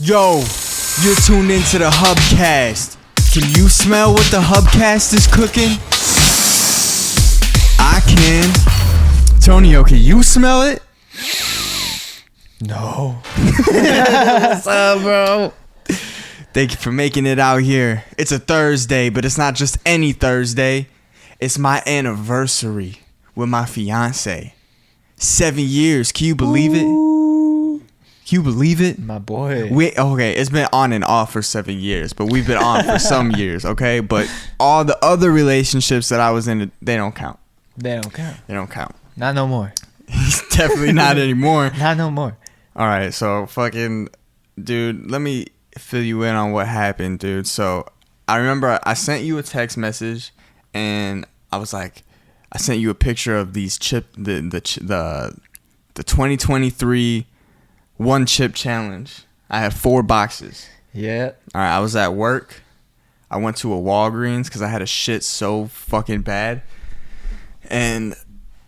Yo, you're tuned into the Hubkast. Can you smell what the Hubkast is cooking? I can. Tonio, can you smell it? No. What's up, bro? Thank you for making it out here. It's a Thursday, but it's not just any Thursday. It's my anniversary with my fiance. 7 years. Can you believe it? Can you believe it? My boy. Okay, it's been on and off for 7 years, but we've been on for some years, okay? But all the other relationships that I was in, they don't count. They don't count. They don't count. Not no more. Definitely not anymore. Not no more. All right, so fucking, dude, let me fill you in on what happened, dude. So I remember I sent you a text message, and I was like, I sent you a picture of these the 2023 one chip challenge. I had 4 boxes. Yeah. All right, I was at work. I went to a Walgreens because I had a shit so fucking bad. And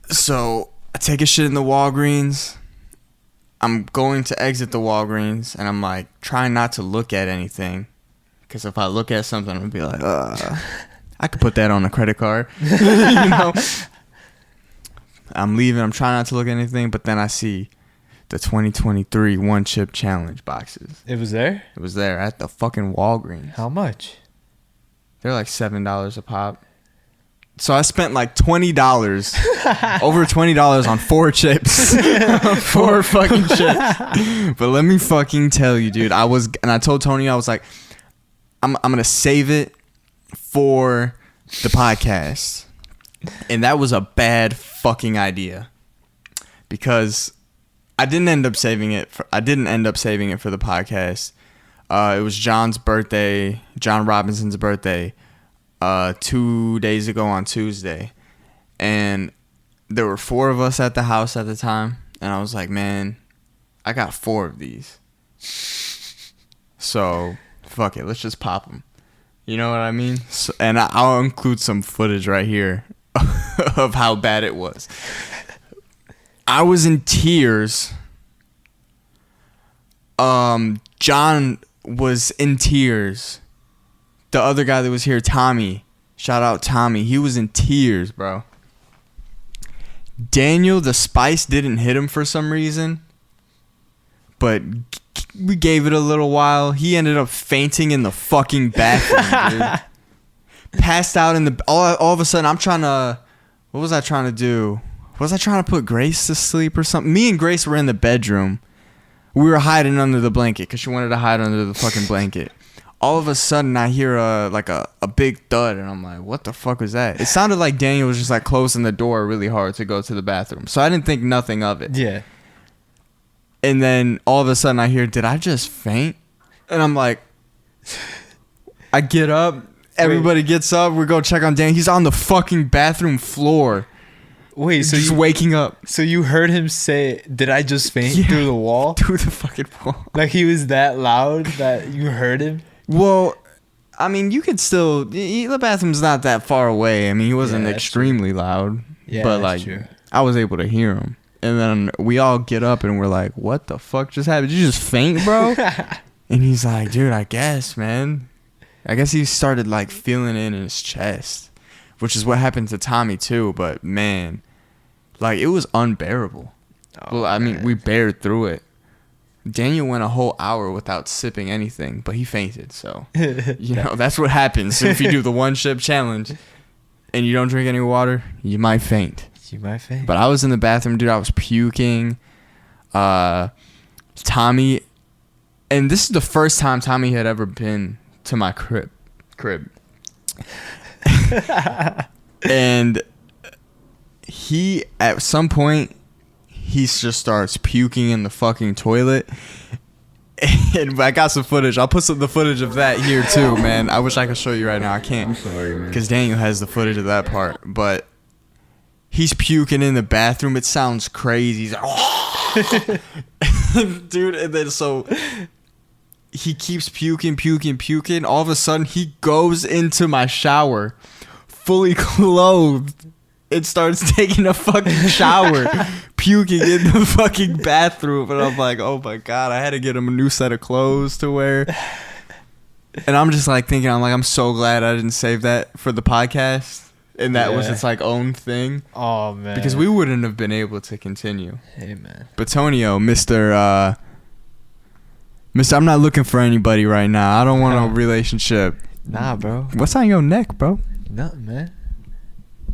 so I take a shit in the Walgreens. I'm going to exit the Walgreens, and I'm like trying not to look at anything, because if I look at something, I'll be like, I could put that on a credit card. You know? I'm leaving. I'm trying not to look at anything, but then I see the 2023 one chip challenge boxes. It was there? It was there at the fucking Walgreens. How much? They're like $7 a pop. So I spent like $20, over $20 on 4 chips. 4 fucking chips. But let me fucking tell you, dude. I told Tony, I was like, I'm going to save it for the podcast. And that was a bad fucking idea, because I didn't end up saving it for the podcast. It was John's birthday, John Robinson's birthday, 2 days ago on Tuesday. And there were 4 of us at the house at the time. And I was like, man, I got 4 of these. So, fuck it. Let's just pop them. You know what I mean? So, and I'll include some footage right here of how bad it was. I was in tears. John was in tears. The other guy that was here, Tommy, shout out Tommy, he was in tears, bro. Daniel, the spice didn't hit him for some reason, but we gave it a little while. He ended up fainting in the fucking bathroom, dude. Passed out in the... All of a sudden, I'm trying to... What was I trying to do? Was I trying to put Grace to sleep or something? Me and Grace were in the bedroom. We were hiding under the blanket because she wanted to hide under the fucking blanket. All of a sudden, I hear a big thud, and I'm like, what the fuck was that? It sounded like Daniel was just like closing the door really hard to go to the bathroom. So I didn't think nothing of it. Yeah. And then all of a sudden, I hear, did I just faint? And I'm like, I get up. Everybody gets up. We go check on Dan. He's on the fucking bathroom floor. Wait, so just waking up. So you heard him say, did I just faint through the wall? Through the fucking wall. Like he was that loud that you heard him? Well, I mean, you could still... The bathroom's not that far away. I mean, he wasn't extremely loud. Yeah, but that's true. I was able to hear him. And then we all get up and we're like, what the fuck just happened? Did you just faint, bro? And he's like, dude, I guess, man. I guess he started like feeling it in his chest, which is what happened to Tommy too. But man, like it was unbearable. Well, I mean, we bared through it. Daniel went a whole hour without sipping anything, but he fainted. So, you know, that's what happens if you do the one chip challenge and you don't drink any water, you might faint. You might faint. But I was in the bathroom, dude. I was puking. Tommy, and this is the first time Tommy had ever been to my crib. And he, at some point, he just starts puking in the fucking toilet. And I got some footage. I'll put the footage of that here too, man. I wish I could show you right now. I can't. I'm sorry, man. Because Daniel has the footage of that part. But he's puking in the bathroom. It sounds crazy. He's like, oh! Dude, and then so he keeps puking. All of a sudden, he goes into my shower fully clothed it starts taking a fucking shower, puking in the fucking bathroom. And I'm like, oh my God, I had to get him a new set of clothes to wear. And I'm just like thinking, I'm so glad I didn't save that for the podcast. And that was its like own thing. Oh, man. Because we wouldn't have been able to continue. Hey, man. But Tonio, Mr. I'm not looking for anybody right now. I don't want a relationship. Nah, bro. What's on your neck, bro? Nothing, man.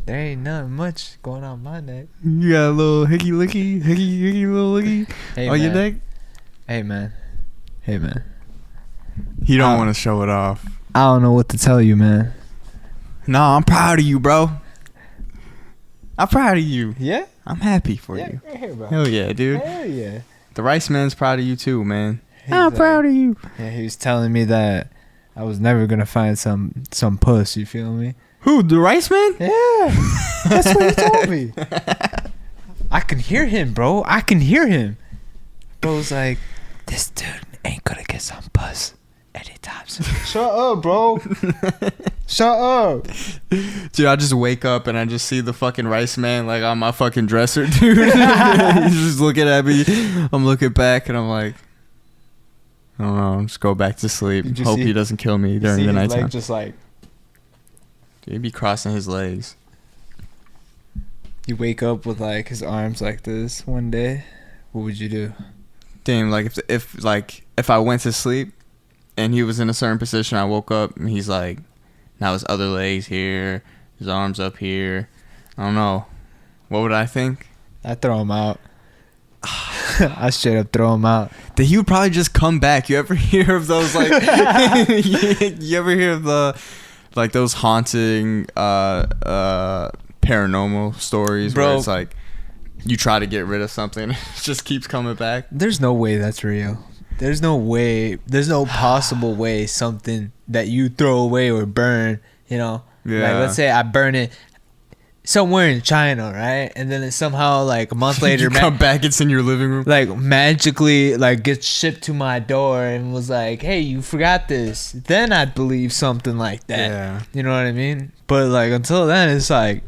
There ain't nothing much going on my neck. You got a little hickey little licky Hey, on man. your neck? Hey, man. Hey, man. He don't want to show it off. I don't know what to tell you, man. No, I'm proud of you, bro. I'm proud of you. Yeah? I'm happy for you. Right here, bro. Hell yeah, dude. Hell yeah. The Rice Man's proud of you too, man. He's I'm like- proud of you. Yeah, he was telling me that I was never gonna find some puss. You feel me? Who, the Rice Man? Yeah, that's what he told me. I can hear him, bro. I can hear him. Bro's like, this dude ain't gonna get some puss anytime soon. Shut up, bro. Shut up. Dude, I just wake up and I just see the fucking Rice Man like on my fucking dresser, dude. He's just looking at me. I'm looking back and I'm like, I don't know. Just go back to sleep. Hope he doesn't kill me during the nighttime. Just like Dude, he'd be crossing his legs. you wake up with like his arms like this one day. What would you do? Damn, like if I went to sleep and he was in a certain position, I woke up and he's like, now his other legs here, his arms up here. I don't know. What would I think? I throw him out. I straight up throw him out. That he would probably just come back. You ever hear of those like? you ever hear of the like those haunting paranormal stories, Bro. where it's like you try to get rid of something, it just keeps coming back. There's no way that's real. There's no way. There's no possible way something that you throw away or burn, you know. Yeah. Like let's say I burn it somewhere in China, right? And then it somehow like a month later, you come back, it's in your living room. like magically like gets shipped to my door and was like, hey, you forgot this. Then I'd believe something like that. Yeah. You know what I mean? But like until then, it's like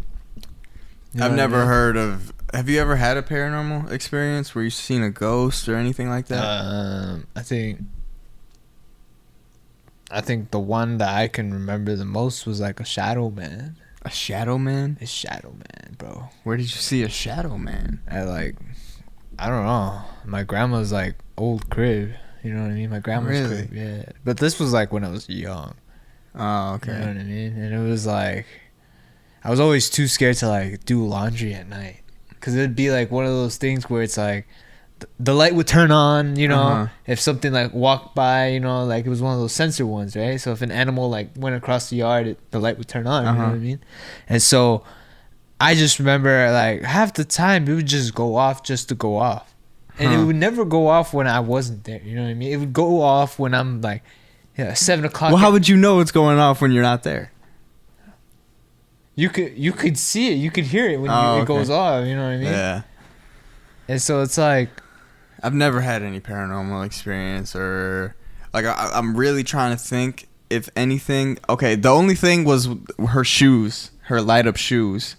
you know I've what I never mean? heard of. Have you ever had a paranormal experience where you've seen a ghost or anything like that? I think the one that I can remember the most was like a shadow man. A shadow man? A shadow man, bro. Where did you see a shadow man? I don't know. My grandma's like old crib. You know what I mean? My grandma's Really? crib. Yeah. But this was like when I was young. Oh, okay. You know what I mean? And it was like, I was always too scared to like do laundry at night. Cause it'd be like one of those things where it's like, the light would turn on, you know, Uh-huh. if something like walked by, you know, like it was one of those sensor ones, right? So if an animal like went across the yard, the light would turn on, you know Uh-huh. what I mean? And so I just remember like half the time it would just go off just to go off. And it Huh. would never go off when I wasn't there, you know what I mean? It would go off when I'm like, 7 o'clock. Well, how would you know it's going off when you're not there? You could see it, you could hear it when Oh, it okay. goes off, you know what I mean? Yeah. And so it's like, I've never had any paranormal experience or like I'm really trying to think if anything. Okay, the only thing was her shoes, her light up shoes,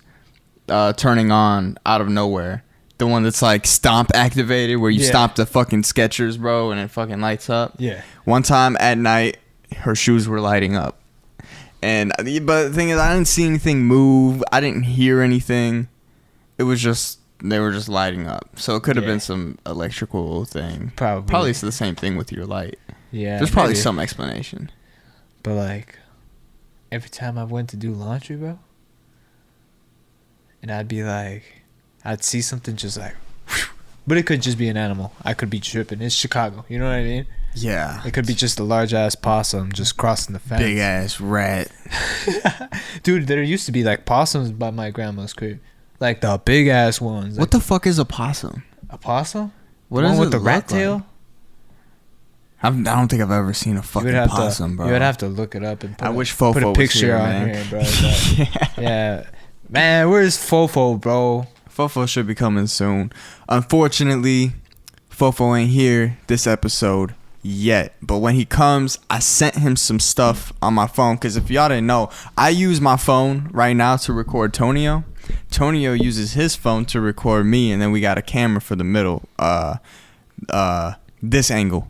turning on out of nowhere. The one that's like stomp activated where you Yeah. stomp the fucking Skechers, bro, and it fucking lights up. yeah. One time at night, her shoes were lighting up. But the thing is, I didn't see anything move. I didn't hear anything. It was just, they were just lighting up. So it could have Yeah. been some electrical thing. Probably. Probably it's the same thing with your light. Yeah. There's probably maybe. some explanation. But like, every time I went to do laundry, bro, and I'd be like, I'd see something just like, but it could just be an animal. I could be tripping. It's Chicago. You know what I mean? Yeah. It could be just a large ass possum just crossing the fence. Big ass rat. Dude, there used to be like possums by my grandma's crib, like the big ass ones. What the fuck is a possum? A possum? What The one does with it the rat look like? tail? I don't think I've ever seen a fucking possum, bro. You would have to look it up and put I a, wish Fofo put a was picture here, on man. here, bro. But, yeah, man, where's Fofo, bro? Fofo should be coming soon. Unfortunately, Fofo ain't here this episode yet. But when he comes, I sent him some stuff on my phone. Because if y'all didn't know, I use my phone right now to record Tonio Tonio uses his phone to record me, and then we got a camera for the middle. This angle.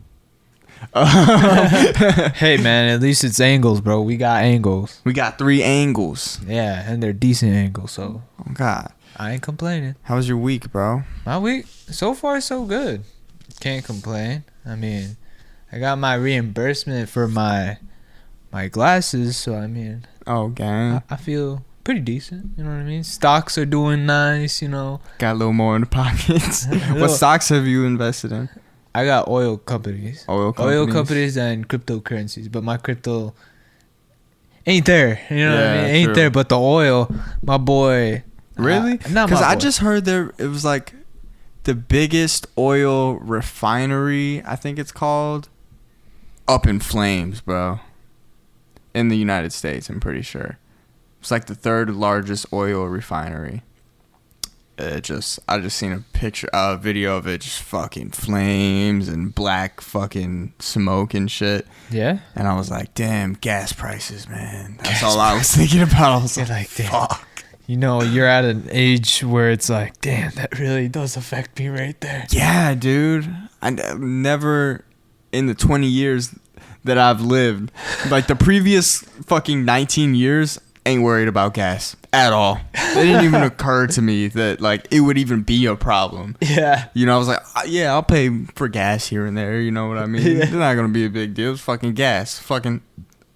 Hey man, at least it's angles, bro. We got angles. We got 3 angles. Yeah, and they're decent angles, so Oh God. I ain't complaining. How was your week, bro? My week, so far so good. Can't complain. I mean, I got my reimbursement for my glasses, so I mean, Oh, gang. I feel pretty decent. You know what I mean? Stocks are doing nice. You know, Got a little more in the pockets. What stocks have you invested in? I got oil companies. Oil companies And cryptocurrencies, but my crypto ain't there. You know what I Yeah, mean? Ain't true. there, but the oil, my boy. Really? Not Because my I boy. just heard it was like the biggest oil refinery, I think it's called, up in flames, bro. In the United States, I'm pretty sure. It's like the 3rd largest oil refinery. I just seen a video of it, just fucking flames and black fucking smoke and shit. Yeah. And I was like, damn, gas prices, man. That's all I was thinking about. I was You're like, like, damn. fuck. You know, you're at an age where it's like, damn, that really does affect me right there. Yeah, dude. I never, in the 20 years that I've lived, like the previous fucking 19 years, ain't worried about gas at all. It didn't even occur to me that like it would even be a problem. Yeah. You know, I was like, yeah, I'll pay for gas here and there. You know what I mean? Yeah. It's not gonna be a big deal. It's fucking gas. Fucking,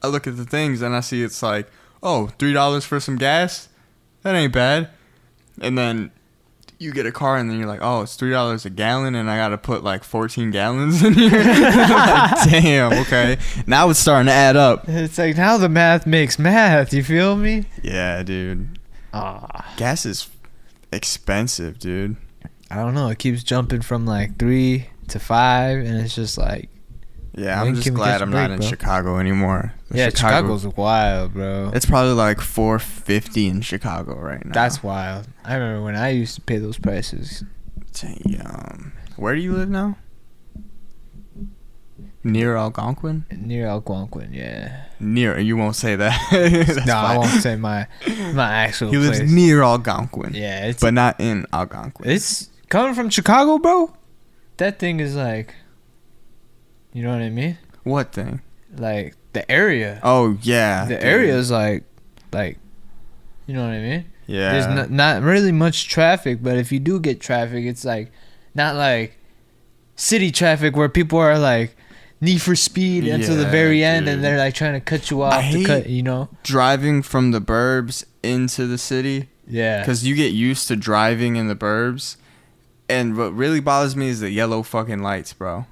I look at the things and I see it's like, oh, $3 for some gas. That ain't bad. And then you get a car and then you're like, oh, it's $3 a gallon and I gotta put like 14 gallons in here. Like, damn, okay. Now it's starting to add up. It's like now the math makes math. You feel me? Yeah, dude. Gas is expensive, dude. I don't know. It keeps jumping from like 3 to 5, and it's just like, Yeah, when I'm just can we glad catch a I'm not break, in bro? Chicago anymore. Chicago's wild, bro. It's probably like $4.50 in Chicago right now. That's wild. I remember when I used to pay those prices. Damn. Where do you live now? Near Algonquin? Near Algonquin, yeah. Near. You won't say that. That's No, I fine. won't say my actual He place. lives near Algonquin. Yeah, it's But not in Algonquin. it's coming from Chicago, bro. That thing is like, you know what I mean? What thing? Like the area. Oh, yeah. The dude. area is like, you know what I mean? Yeah. There's not really much traffic, but if you do get traffic, it's like not like city traffic where people are like need for speed until the Yeah, very end, dude. and they're like trying to cut you off to hate- cut, you know? Driving from the burbs into the city. Yeah. Because you get used to driving in the burbs. And what really bothers me is the yellow fucking lights, bro.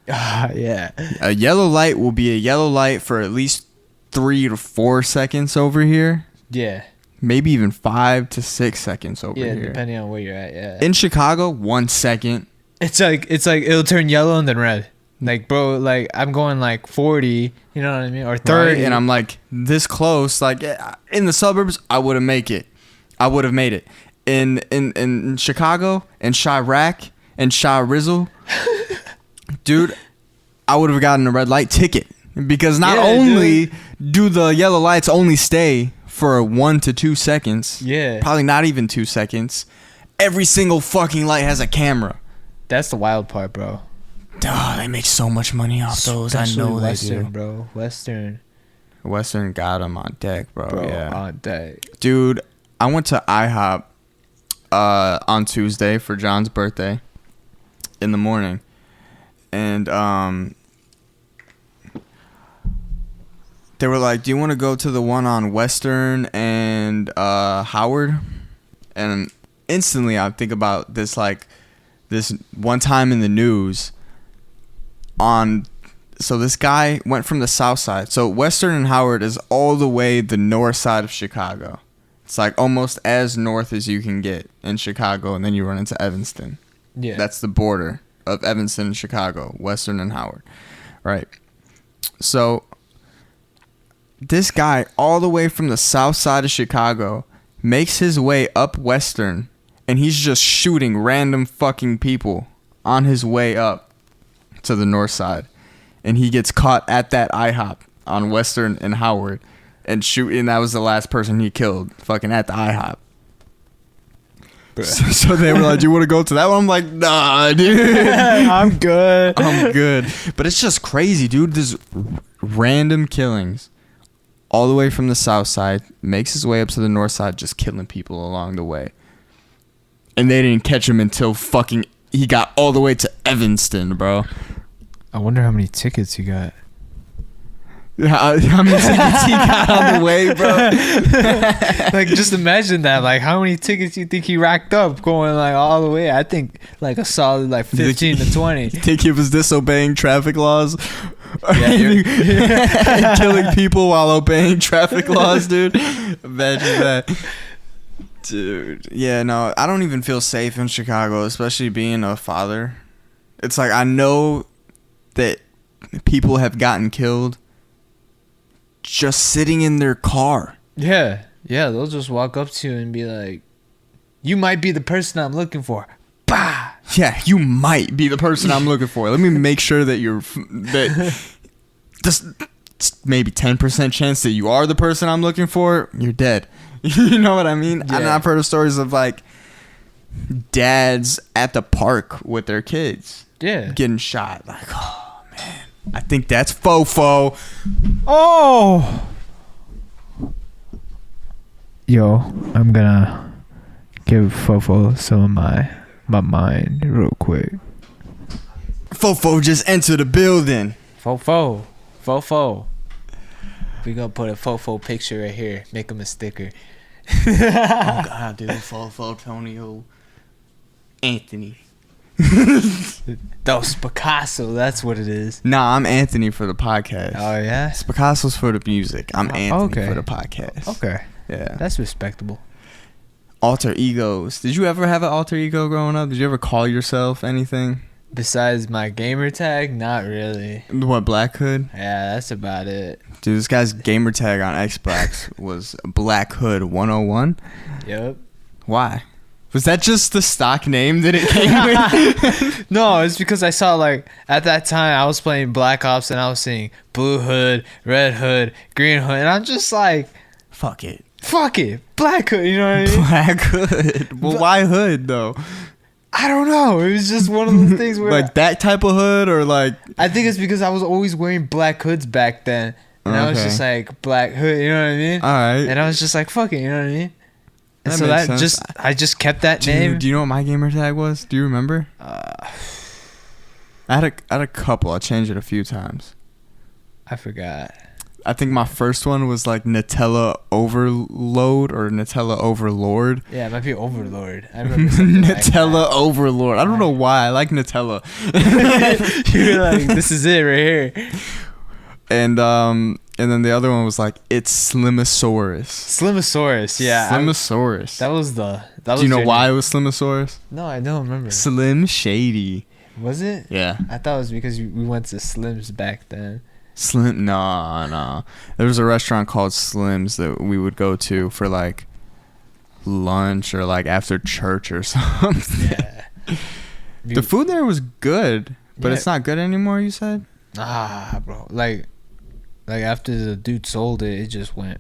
Yeah. A yellow light will be a yellow light for at least 3 to 4 seconds over here. Yeah. Maybe even 5 to 6 seconds over Yeah, here. depending on where you're at. Yeah. In Chicago, 1 second. It's like it'll turn yellow and then red. Like, bro, like I'm going like 40, you know what I mean, or 30, Right? And I'm like this close. Like in the suburbs, I would have made it. In Chicago and Chirac and Rizzle, dude, I would have gotten a red light ticket because not only do the yellow lights only stay for 1 to 2 seconds. Yeah. Probably not even 2 seconds. Every single fucking light has a camera. That's the wild part, bro. Duh, they make so much money off those. I Especially know they Western, do. bro. Western got them on deck, bro. Yeah. On deck. Dude, I went to IHOP on Tuesday for John's birthday in the morning. And they were like, do you want to go to the one on Western and Howard? And instantly I think about this, like, this one time in the news so this guy went from the south side. So Western and Howard is all the way the north side of Chicago. It's like almost as north as you can get in Chicago, and then you run into Evanston. Yeah. That's the border of Evanston and Chicago, Western and Howard. Right. So this guy all the way from the south side of Chicago makes his way up Western, and he's just shooting random fucking people on his way up to the north side. And he gets caught at that IHOP on Western and Howard and shooting. That was the last person he killed, fucking at the IHOP. So they were like, "Do you want to go to that one?" I'm like, "Nah, dude, I'm good. I'm good." But it's just crazy, dude. There's random killings all the way from the south side, makes his way up to the north side, just killing people along the way. And they didn't catch him until fucking he got all the way to Evanston, bro. I wonder how many tickets he got. How many tickets he got on the way, bro? Like, just imagine that. Like, how many tickets you think he racked up going like all the way? I think like a solid like 15 to 20. You think he was disobeying traffic laws? Yeah, Killing people while obeying traffic laws, dude. Imagine that. Dude. Yeah, no, I don't even feel safe in Chicago, especially being a father. It's like I know that people have gotten killed just sitting in their car. Yeah, they'll just walk up to you and be like, "You might be the person I'm looking for." Bah! Yeah, you might be the person I'm looking for. Let me make sure that you're just maybe 10% chance that you are the person I'm looking for. You're dead. You know what I mean? Yeah. And I've heard of stories of like dads at the park with their kids. Yeah. Getting shot. Like, oh man, I think that's fofo. Oh. Yo, I'm gonna give Fofo some of my mind real quick. Fofo just entered the building. Fofo. We gonna put a Fofo picture right here. Make him a sticker. Oh God, dude, Fofo Tonio Anthony. Dos Picasso, that's what it is. Nah, I'm Anthony for the podcast. Oh yeah. Picasso's for the music. I'm Anthony for the podcast. Okay. Yeah. That's respectable. Alter egos. Did you ever have an alter ego growing up? Did you ever call yourself anything? Besides my gamer tag, not really. What, Black Hood? Yeah, that's about it. Dude, this guy's gamer tag on Xbox was Black Hood 101. Yep. Why? Was that just the stock name that it came with? No, it's because I saw, like, at that time I was playing Black Ops and I was seeing Blue Hood, Red Hood, Green Hood, and I'm just like, fuck it, Black Hood, you know what I mean? Black Hood. Well, why Hood though? I don't know. It was just one of those things where like that type of hood, or like I think it's because I was always wearing black hoods back then, and I was Okay. just like Black Hood, you know what I mean? all right. And I was just like, fuck it, you know what I mean? And That so makes that sense. I just kept that Dude, name. do you know what my gamer tag was? Do you remember? I I had a couple. I changed it a few times. forgot. I think my first one was like Nutella Overload or Nutella Overlord. Yeah, it might be Overlord. I remember something like Nutella Overlord. I don't know why. I like Nutella. that. You're like, this is it right here. And then the other one was like It's Slimosaurus. Slimosaurus, yeah. Slimosaurus. That was Do you know your why name. it was Slimosaurus? No, I don't remember. Slim Shady. Was it? Yeah. I thought it was because we went to Slim's back then. Slim. No. There was a restaurant called Slim's that we would go to for like lunch or like after church or something. Yeah. The food there was good, but Yeah. it's not good anymore, you said? Bro. Like after the dude sold it, it just went.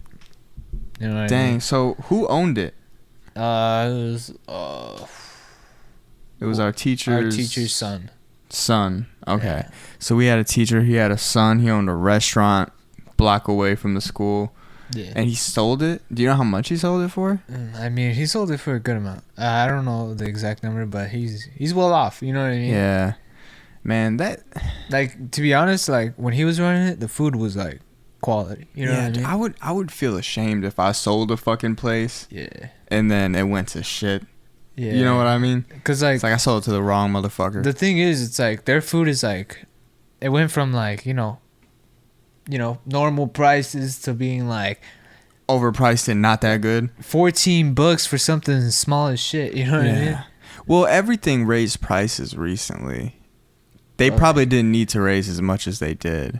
You know what I Dang. mean? So who owned it? It was It was our teacher's son. Okay. Yeah. So we had a teacher. He had a son. He owned a restaurant block away from the school. Yeah. And he sold it. Do you know how much he sold it for? I mean, he sold it for a good amount. I don't know the exact number, but he's well off. You know what I mean? Yeah. Man, that... Like, to be honest, like when he was running it, the food was like quality. You know what I mean? I would feel ashamed if I sold a fucking place Yeah. and then it went to shit. Yeah. You know what I mean? Cause like It's like I sold it to the wrong motherfucker. the thing is, it's like their food is like, it went from like you know, normal prices to being like Overpriced and not that good. $14 for something small as shit. You know what I mean? Well, everything raised prices recently. They probably didn't need to raise as much as they did.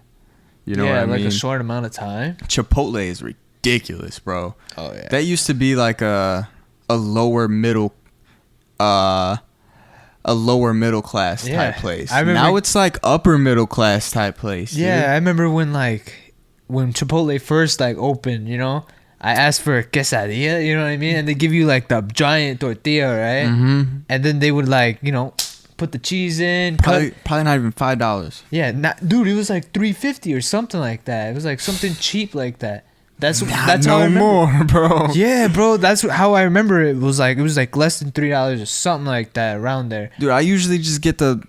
You know what I like mean? a short amount of time. Chipotle is ridiculous, bro. Oh yeah. That used to be like a lower middle class Yeah. type place. I remember- Now it's like upper middle class type place. Yeah, dude. I remember when Chipotle first like opened, I asked for a quesadilla, you know what I mean? And they give you like the giant tortilla, right? Mm-hmm. And then they would like, you know, put the cheese in. Probably not even $5. Yeah, dude, it was like $3.50 or something like that. It was like something cheap like that. That's how I remember. More, bro. Yeah, bro, that's how I remember it. It was like less than $3 or something like that around there. Dude, I usually just get the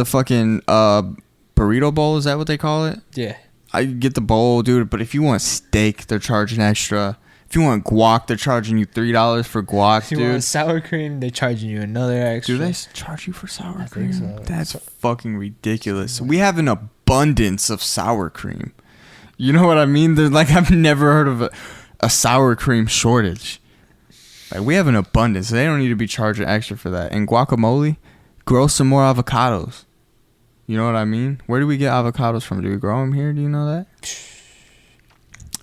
fucking burrito bowl. Is that what they call it? Yeah. I get the bowl, dude. But if you want steak, they're charging extra. If you want guac, they're charging you $3 for guac, If you dude. want sour cream, they're charging you another extra. Do they charge you for sour I cream? think so. That's fucking ridiculous. We have an abundance of sour cream. You know what I mean? They're like, I've never heard of a sour cream shortage. Like, we have an abundance. They don't need to be charging extra for that. And guacamole, grow some more avocados. You know what I mean? Where do we get avocados from? Do we grow them here? Do you know that?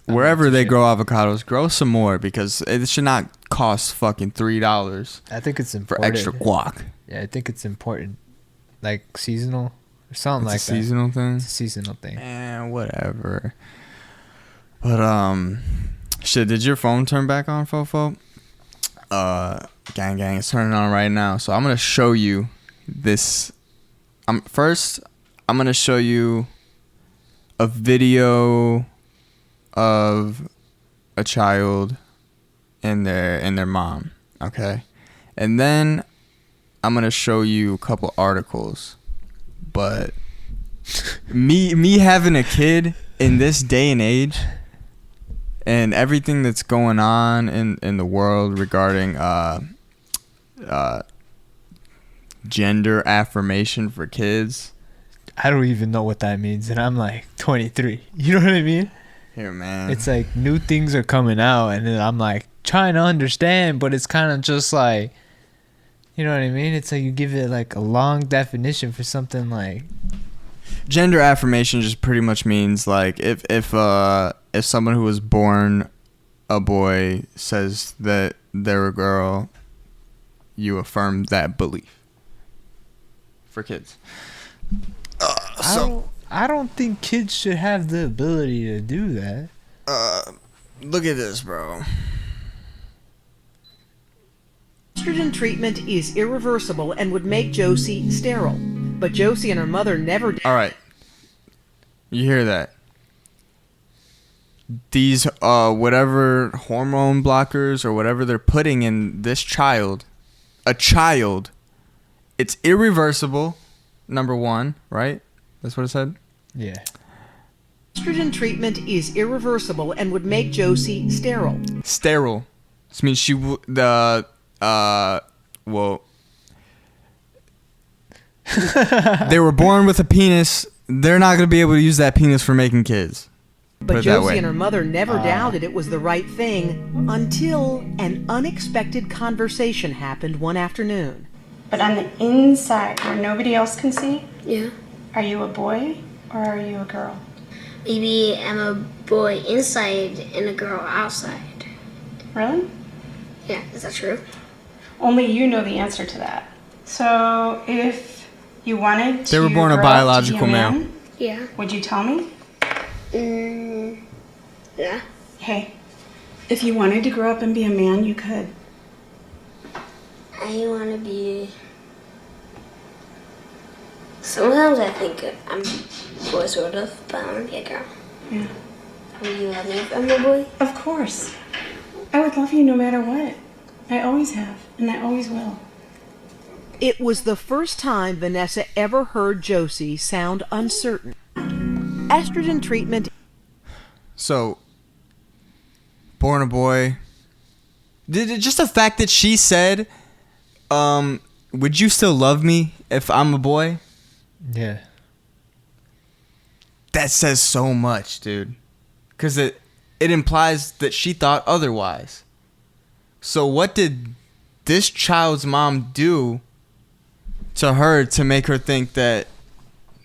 Wherever they grow avocados, grow some more, because it should not cost fucking $3 I think it's for important. extra guac. Yeah, I think it's important. Like seasonal or something It's like a that. seasonal thing. It's a seasonal thing. Whatever. But shit, did your phone turn back on, Fofo? Gang, it's turning on right now. So I'm gonna show you this. First, I'm gonna show you a video of a child and their mom. Okay, and then I'm gonna show you a couple articles. But me having a kid in this day and age, and everything that's going on in the world regarding gender affirmation for kids. I don't even know what that means, and I'm like 23. You know what I mean? Here, man. It's like new things are coming out, and then I'm like trying to understand, but it's kind of just like, you know what I mean? It's like you give it like a long definition for something like. Gender affirmation just pretty much means like if someone who was born a boy says that they're a girl, you affirm that belief for kids. I don't think kids should have the ability to do that. Look at this, bro. Estrogen treatment is irreversible and would make Josie sterile. But Josie and her mother never did. All right. You hear that? These whatever hormone blockers or whatever they're putting in this child, it's irreversible, number one, right? That's what it said? Yeah. Estrogen treatment is irreversible and would make Josie sterile. Sterile. This means they were born with a penis. They're not going to be able to use that penis for making kids. But Josie and her mother never doubted it was the right thing until an unexpected conversation happened one afternoon. But on the inside, where nobody else can see, Yeah. are you a boy or are you a girl? Maybe I'm a boy inside and a girl outside. Really? Yeah, is that true? Only you know the answer to that. So if you wanted to They were born a grow up to biological be a male. man, Yeah. would you tell me? Yeah. Hey, if you wanted to grow up and be a man, you could. I want to be. Sometimes I think I'm a boy, sort of, but I want to be a girl. Yeah. Will you love me if I'm a boy? Of course. I would love you no matter what. I always have, and I always will. It was the first time Vanessa ever heard Josie sound uncertain. Estrogen treatment. So, born a boy. Just the fact that she said, would you still love me if I'm a boy? Yeah. That says so much, dude. Because it implies that she thought otherwise. So what did this child's mom do to her to make her think that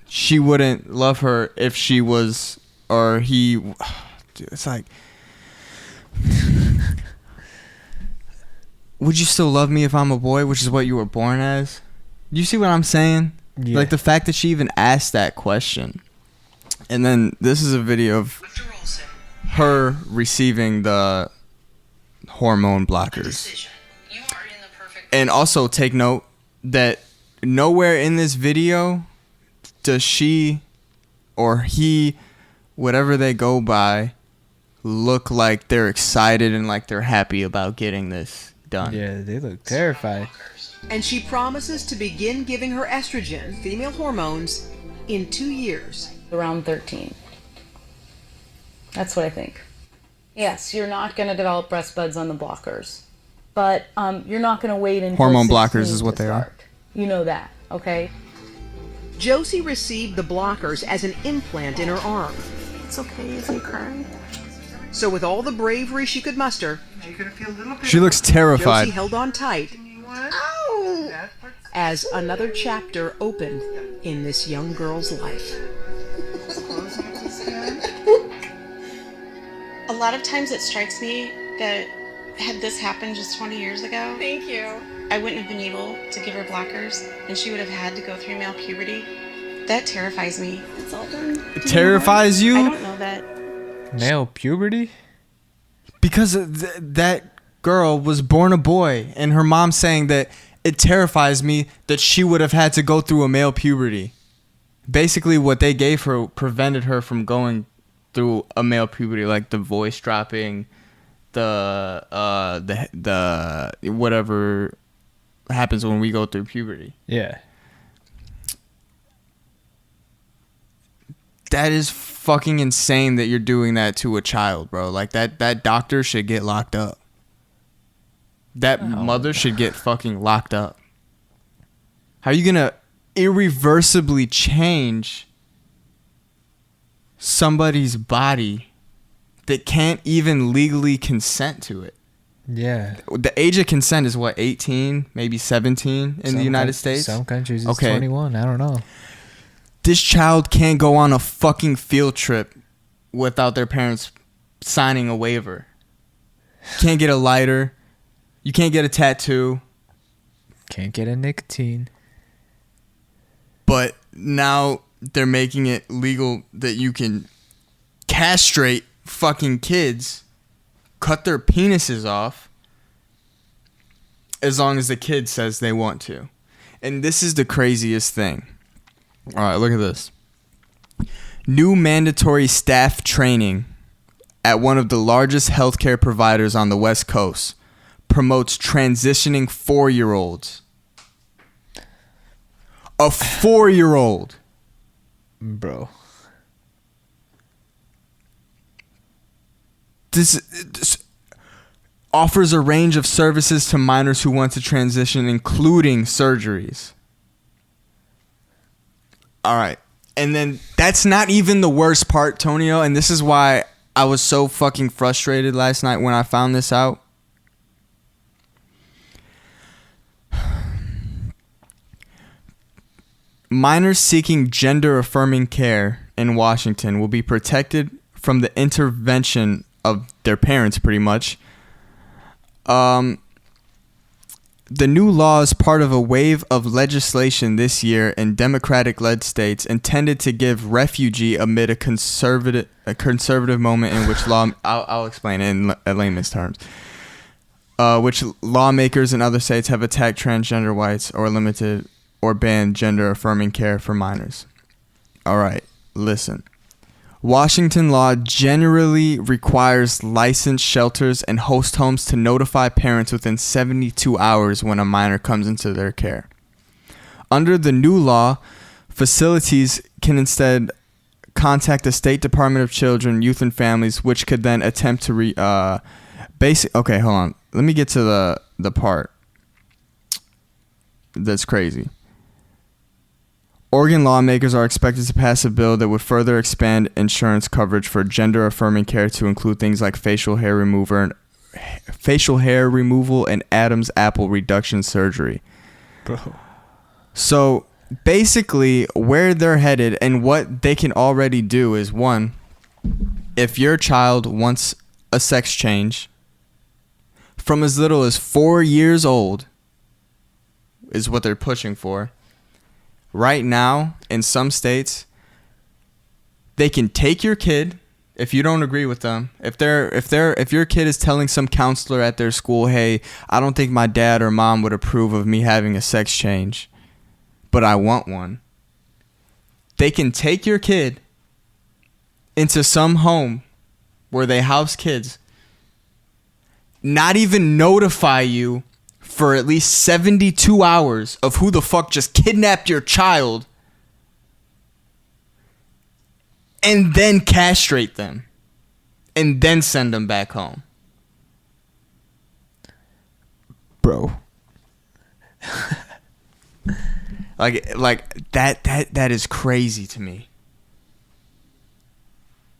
she wouldn't love her if she was, or he... Dude, it's like... Would you still love me if I'm a boy, which is what you were born as? Do you see what I'm saying? Yeah. Like the fact that she even asked that question. And then this is a video of... Dr. Olson, her receiving the hormone blockers. And also take note that nowhere in this video does she or he, whatever they go by, look like they're excited and like they're happy about getting this done. Yeah, they look terrified. And she promises to begin giving her estrogen, female hormones, in 2 years. Around 13. That's what I think. Yes, you're not going to develop breast buds on the blockers, but you're not going to wait until Hormone 16 blockers is what to they are. start. You know that, okay? Josie received the blockers as an implant in her arm. It's okay if you cry. So with all the bravery she could muster, She looks terrified. Josie held on tight as another chapter opened in this young girl's life. A lot of times it strikes me that had this happened just 20 years ago, Thank you. I wouldn't have been able to give her blockers and she would have had to go through male puberty. That terrifies me. It's all done. It terrifies I you don't know that. Male puberty? because that girl was born a boy, and her mom saying that it terrifies me that she would have had to go through a male puberty. Basically, what they gave her prevented her from going through a male puberty, like the voice dropping, the whatever happens when we go through puberty. Yeah. That is fucking insane that you're doing that to a child, bro. Like that doctor should get locked up. That mother should get fucking locked up. How are you gonna irreversibly change somebody's body that can't even legally consent to it? Yeah. The age of consent is what, 18, maybe 17 in the United States? Some countries it's Okay. 21. I don't know. This child can't go on a fucking field trip without their parents signing a waiver. Can't get a lighter. You can't get a tattoo. Can't get a nicotine. But now they're making it legal that you can castrate fucking kids, cut their penises off, as long as the kid says they want to. And this is the craziest thing. All right, look at this. New mandatory staff training at one of the largest healthcare providers on the West Coast promotes transitioning 4-year-olds. A 4-year-old. Bro. This offers a range of services to minors who want to transition, including surgeries. All right. And then that's not even the worst part, Tonio, and this is why I was so fucking frustrated last night when I found this out. Minors seeking gender-affirming care in Washington will be protected from the intervention of their parents, pretty much. The new law is part of a wave of legislation this year in Democratic-led states intended to give refugee amid a conservative moment in which law. I'll explain it in layman's terms. Which lawmakers in other states have attacked transgender whites or limited or banned gender-affirming care for minors. All right, listen. Washington law generally requires licensed shelters and host homes to notify parents within 72 hours when a minor comes into their care. Under the new law, facilities can instead contact the State Department of Children, Youth, and Families, which could then attempt to okay, hold on. Let me get to the part that's crazy. Oregon lawmakers are expected to pass a bill that would further expand insurance coverage for gender-affirming care to include things like facial hair removal and Adam's apple reduction surgery. Bro. So basically, where they're headed and what they can already do is, one, if your child wants a sex change from as little as 4 years old, is what they're pushing for. Right now, in some states, they can take your kid If you don't agree with them, if your kid is telling some counselor at their school, hey, I don't think my dad or mom would approve of me having a sex change, but I want one, they can take your kid into some home where they house kids, not even notify you for at least 72 hours of who the fuck just kidnapped your child, and then castrate them, and then send them back home. Bro. like that is crazy to me.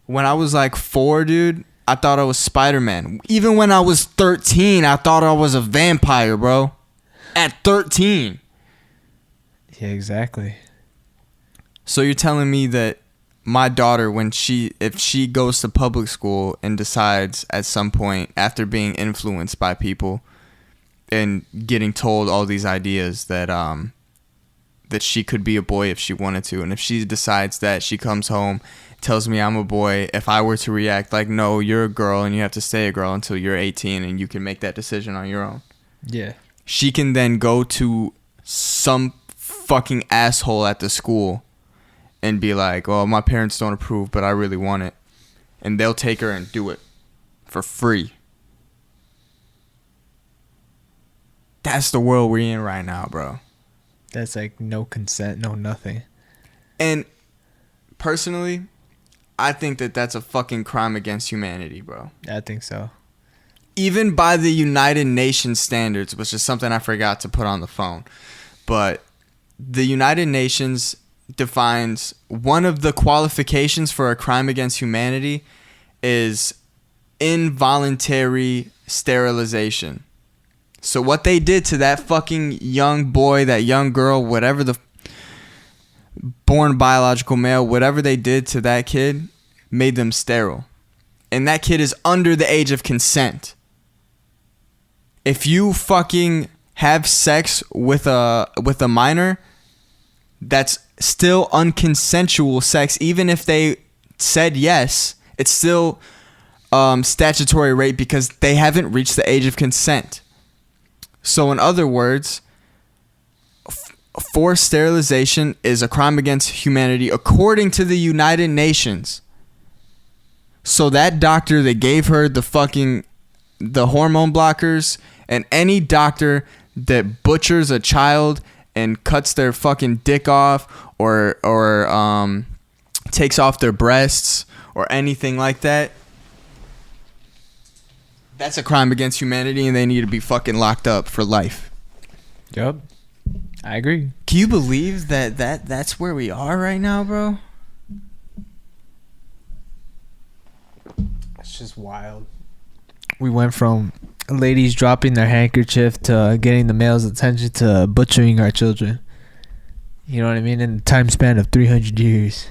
When I was like 4, dude, I thought I was Spider-Man. Even when I was 13, I thought I was a vampire, bro. At 13. Yeah, exactly. So you're telling me that my daughter, if she goes to public school and decides at some point after being influenced by people and getting told all these ideas that she could be a boy if she wanted to, and if she decides that, she comes home, tells me I'm a boy, if I were to react like, no, you're a girl and you have to stay a girl until you're 18 and you can make that decision on your own. Yeah. She can then go to some fucking asshole at the school and be like, well, my parents don't approve, but I really want it. And they'll take her and do it for free. That's the world we're in right now, bro. That's like no consent, no nothing. And personally, I think that that's a fucking crime against humanity, bro. I think so. Even by the United Nations standards, which is something I forgot to put on the phone. But the United Nations defines one of the qualifications for a crime against humanity is involuntary sterilization. So what they did to that fucking young boy, that young girl, whatever the born biological male, whatever they did to that kid made them sterile. And that kid is under the age of consent. If you fucking have sex with a minor, that's still unconsensual sex. Even if they said yes, it's still statutory rape because they haven't reached the age of consent. So in other words, forced sterilization is a crime against humanity according to the United Nations. So that doctor that gave her the hormone blockers, and any doctor that butchers a child and cuts their fucking dick off or takes off their breasts or anything like that, that's a crime against humanity, and they need to be fucking locked up for life. Yup. I agree. Can you believe that's where we are right now, bro? It's just wild. We went from ladies dropping their handkerchief to getting the male's attention to butchering our children. You know what I mean? In the time span of 300 years.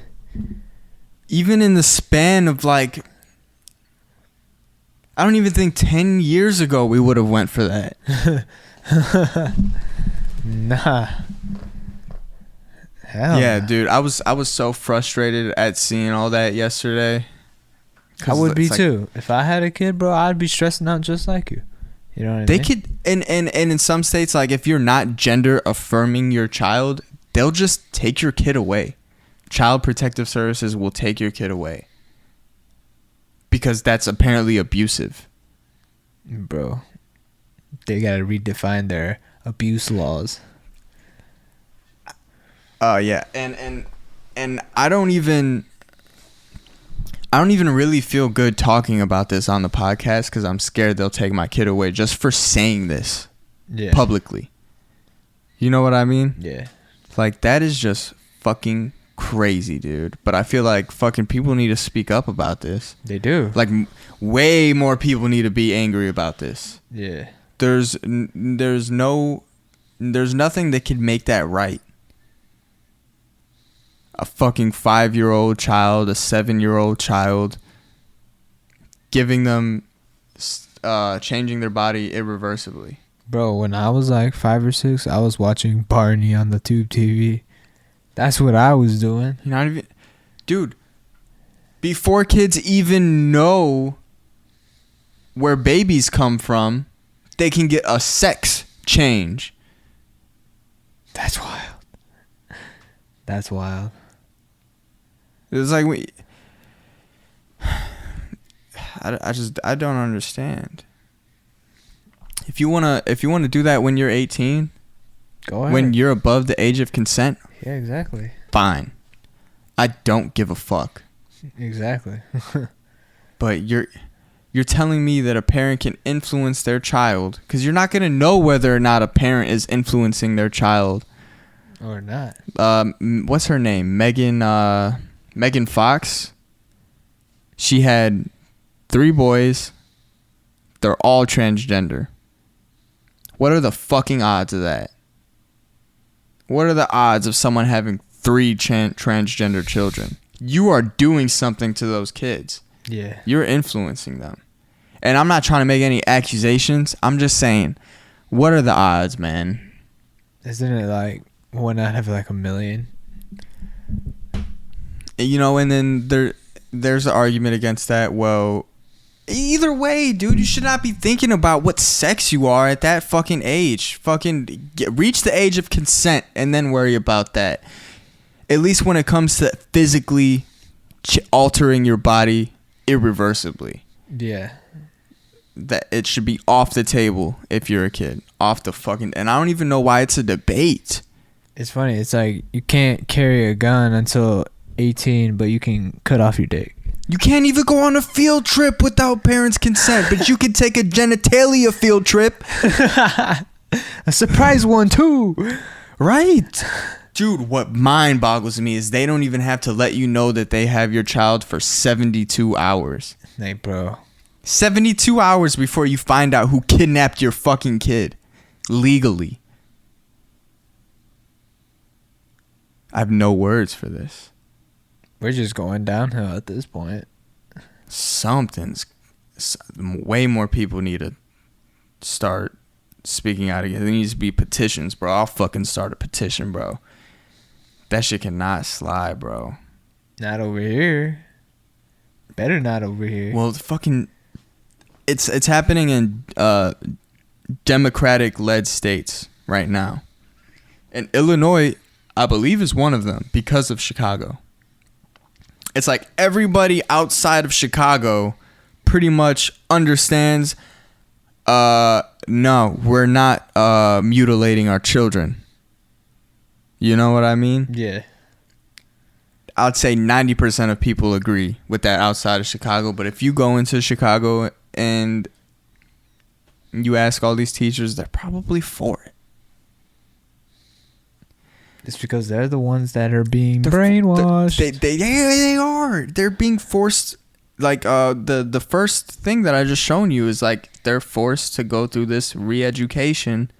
Even in the span of like, I don't even think 10 years ago we would have went for that. Nah. Hell yeah, nah. dude. I was so frustrated at seeing all that yesterday. I would be too. If I had a kid, bro, I'd be stressing out just like you. You know what I mean? They could, and in some states, like if you're not gender affirming your child, they'll just take your kid away. Child Protective Services will take your kid away. Because that's apparently abusive. Bro, they gotta redefine their abuse laws. Yeah, and I don't even really feel good talking about this on the podcast because I'm scared they'll take my kid away just for saying this publicly. You know what I mean? Yeah. Like, that is just fucking crazy, dude. But I feel like fucking people need to speak up about this. They do. Like, way more people need to be angry about this. Yeah. There's nothing that could make that right. A fucking 5-year-old child, a 7-year-old child, giving them, changing their body irreversibly. Bro, when I was like 5 or 6, I was watching Barney on the tube TV. That's what I was doing. You're not even, dude. before kids even know where babies come from, they can get a sex change. That's wild. That's wild. It's like I don't understand. If you wanna do that when you're 18, Go ahead. when you're above the age of consent, Yeah, exactly. fine. I don't give a fuck. Exactly. But you're telling me that a parent can influence their child, because you're not gonna know whether or not a parent is influencing their child. Or not. What's her name? Megan Fox. She had 3 boys. They're all transgender. What are the fucking odds of that? What are the odds of someone having 3 transgender children? You are doing something to those kids. Yeah. You're influencing them. And I'm not trying to make any accusations. I'm just saying, what are the odds, man? Isn't it like 1 out of like a million? You know, and then there's an argument against that. Well, either way, dude, you should not be thinking about what sex you are at that fucking age. Fucking reach the age of consent and then worry about that. At least when it comes to physically altering your body irreversibly. Yeah. That it should be off the table if you're a kid. Off the fucking... And I don't even know why it's a debate. It's funny. It's like you can't carry a gun until 18, but you can cut off your dick. You can't even go on a field trip without parents' consent, but you can take a genitalia field trip. A surprise one, too. Right. Dude, what mind boggles me is they don't even have to let you know that they have your child for 72 hours. Hey, bro. 72 hours before you find out who kidnapped your fucking kid. Legally. I have no words for this. We're just going downhill at this point. Way more people need to start speaking out again. There needs to be petitions, bro. I'll fucking start a petition, bro. That shit cannot slide, bro. Not over here. Better not over here. Well, fucking, it's happening in Democratic-led states right now, and Illinois, I believe, is one of them because of Chicago. It's like everybody outside of Chicago pretty much understands. No, we're not mutilating our children. You know what I mean? Yeah. I'd say 90% of people agree with that outside of Chicago. But if you go into Chicago and you ask all these teachers, they're probably for it. It's because they're the ones that are being brainwashed. They are. They're being forced. Like the first thing that I just shown you is like they're forced to go through this re-education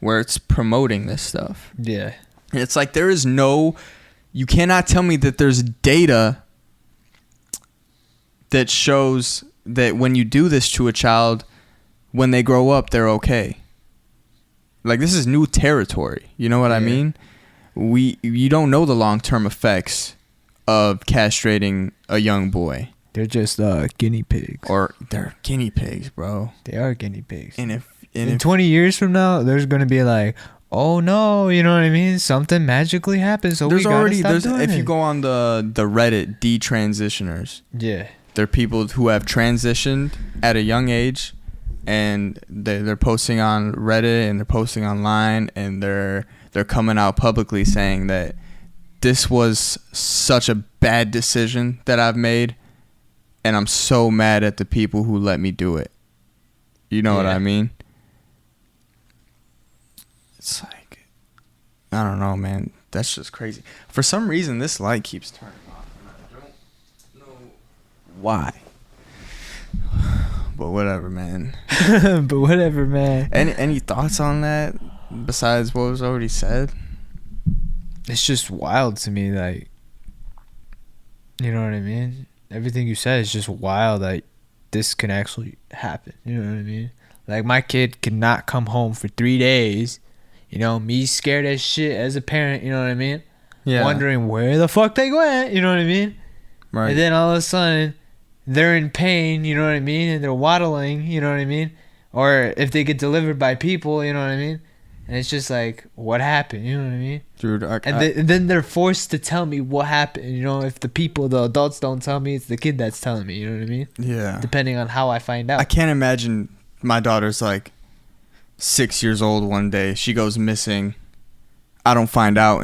where it's promoting this stuff. Yeah. And it's like you cannot tell me that there's data that shows that when you do this to a child, when they grow up, they're okay. Like, this is new territory. You know what I mean? You don't know the long-term effects of castrating a young boy. They're just guinea pigs. Or they're guinea pigs, bro. They are guinea pigs. And in 20 years from now, there's going to be like, oh no, you know what I mean? Something magically happens, so we gotta stop doing it. If you go on the Reddit, detransitioners. Yeah. They're people who have transitioned at a young age, and they're posting on Reddit and they're posting online, and they're coming out publicly saying that this was such a bad decision that I've made, and I'm so mad at the people who let me do it. You know what I mean? It's like, I don't know, man. That's just crazy. For some reason, this light keeps turning off, and I don't know why. But whatever, man. Any thoughts on that besides what was already said? It's just wild to me, like, you know what I mean? Everything you said is just wild that this can actually happen. You know what I mean? Like, my kid cannot come home for 3 days. You know, me scared as shit as a parent, you know what I mean? Yeah. Wondering where the fuck they went, you know what I mean? Right. And then all of a sudden, they're in pain, you know what I mean? And they're waddling, you know what I mean? Or if they get delivered by people, you know what I mean? And it's just like, what happened? You know what I mean? Dude, And then they're forced to tell me what happened. You know, if the adults don't tell me, it's the kid that's telling me. You know what I mean? yeah. Depending on how I find out. I can't imagine my daughter's like 6 years old one day. She goes missing. I don't find out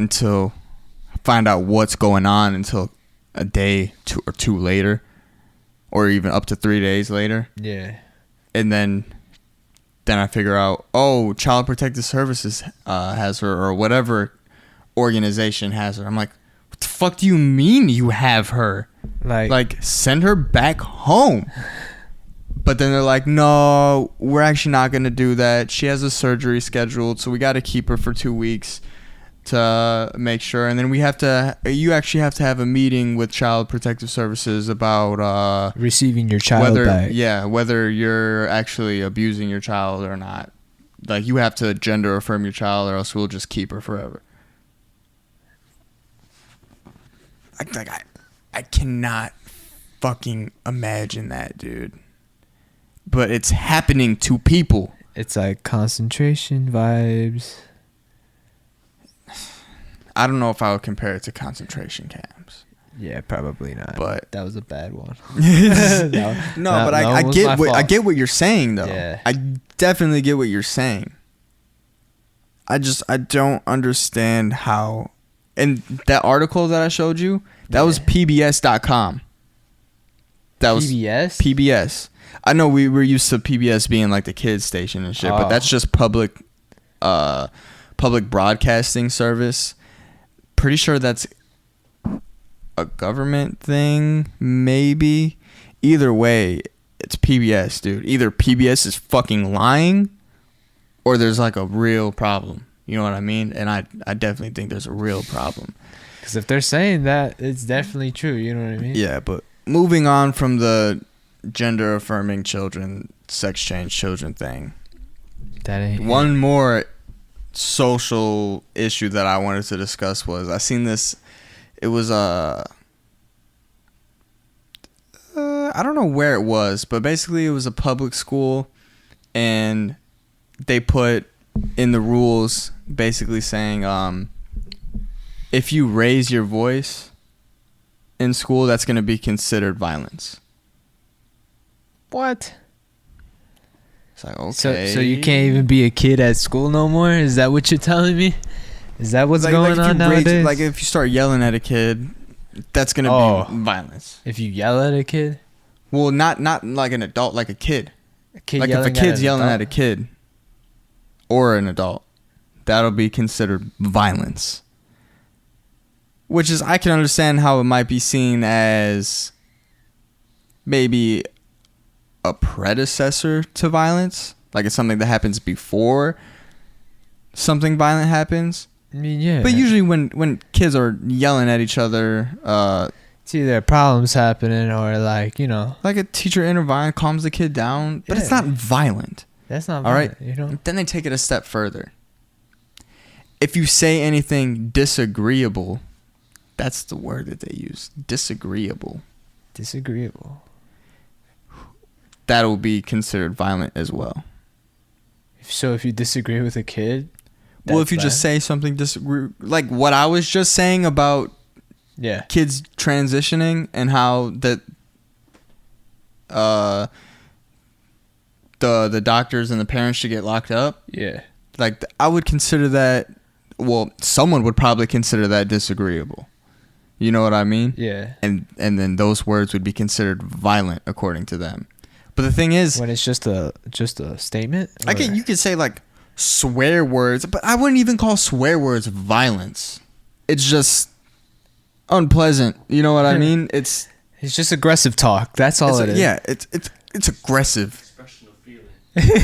what's going on until a day or two later, or even up to 3 days later. Yeah. And then I figure out, oh, Child Protective Services has her, or whatever organization has her. I'm like, what the fuck do you mean you have her? Like send her back home. But then they're like, no, we're actually not going to do that. She has a surgery scheduled, so we got to keep her for 2 weeks to make sure. And then you actually have to have a meeting with Child Protective Services about receiving your child back. Yeah, whether you're actually abusing your child or not. Like, you have to gender affirm your child, or else we'll just keep her forever. I cannot fucking imagine that, dude. But it's happening to people. It's like concentration vibes. I don't know if I would compare it to concentration camps. Yeah, probably not. But that was a bad one. I get what you're saying though. Yeah. I definitely get what you're saying. I don't understand how. And that article that I showed you, that was PBS.com. That was PBS. I know we were used to PBS being like the kids station and shit, but that's just public broadcasting service. Pretty sure that's a government thing, maybe. Either way, it's PBS, dude. Either PBS is fucking lying, or there's like a real problem. You know what I mean? And I definitely think there's a real problem. Because if they're saying that, it's definitely true. You know what I mean? Yeah, but moving on from the gender affirming children, sex change children thing. That ain't one more social issue that I wanted to discuss was, I seen this. It was I don't know where it was, but basically it was a public school, and they put in the rules basically saying if you raise your voice in school, that's going to be considered violence. What? It's like, okay. So you can't even be a kid at school no more? Is that what you're telling me? Is that what's going on nowadays? Like if you start yelling at a kid, that's going to be violence. If you yell at a kid? Well, not like an adult, like a kid. Like if a kid's yelling at a kid or an adult, that'll be considered violence. Which is, I can understand how it might be seen as maybe a predecessor to violence. Like it's something that happens before something violent happens. I mean, yeah. But usually when kids are yelling at each other, it's either problems happening or like, you know. Like a teacher intervenes, calms the kid down. But it's not violent. That's not violent. All right. You know? Then they take it a step further. If you say anything disagreeable, that's the word that they use. Disagreeable. That'll be considered violent as well. So if you disagree with a kid? Well, if you just say something like what I was just saying about kids transitioning and how that the doctors and the parents should get locked up. Yeah. Like I would consider that, well, someone would probably consider that disagreeable. You know what I mean? Yeah. And then those words would be considered violent according to them. But the thing is, when it's just a statement, you could say like swear words, but I wouldn't even call swear words violence. It's just unpleasant. You know what I mean? It's just aggressive talk. That's all it is. Yeah, it's aggressive. Expression of feeling.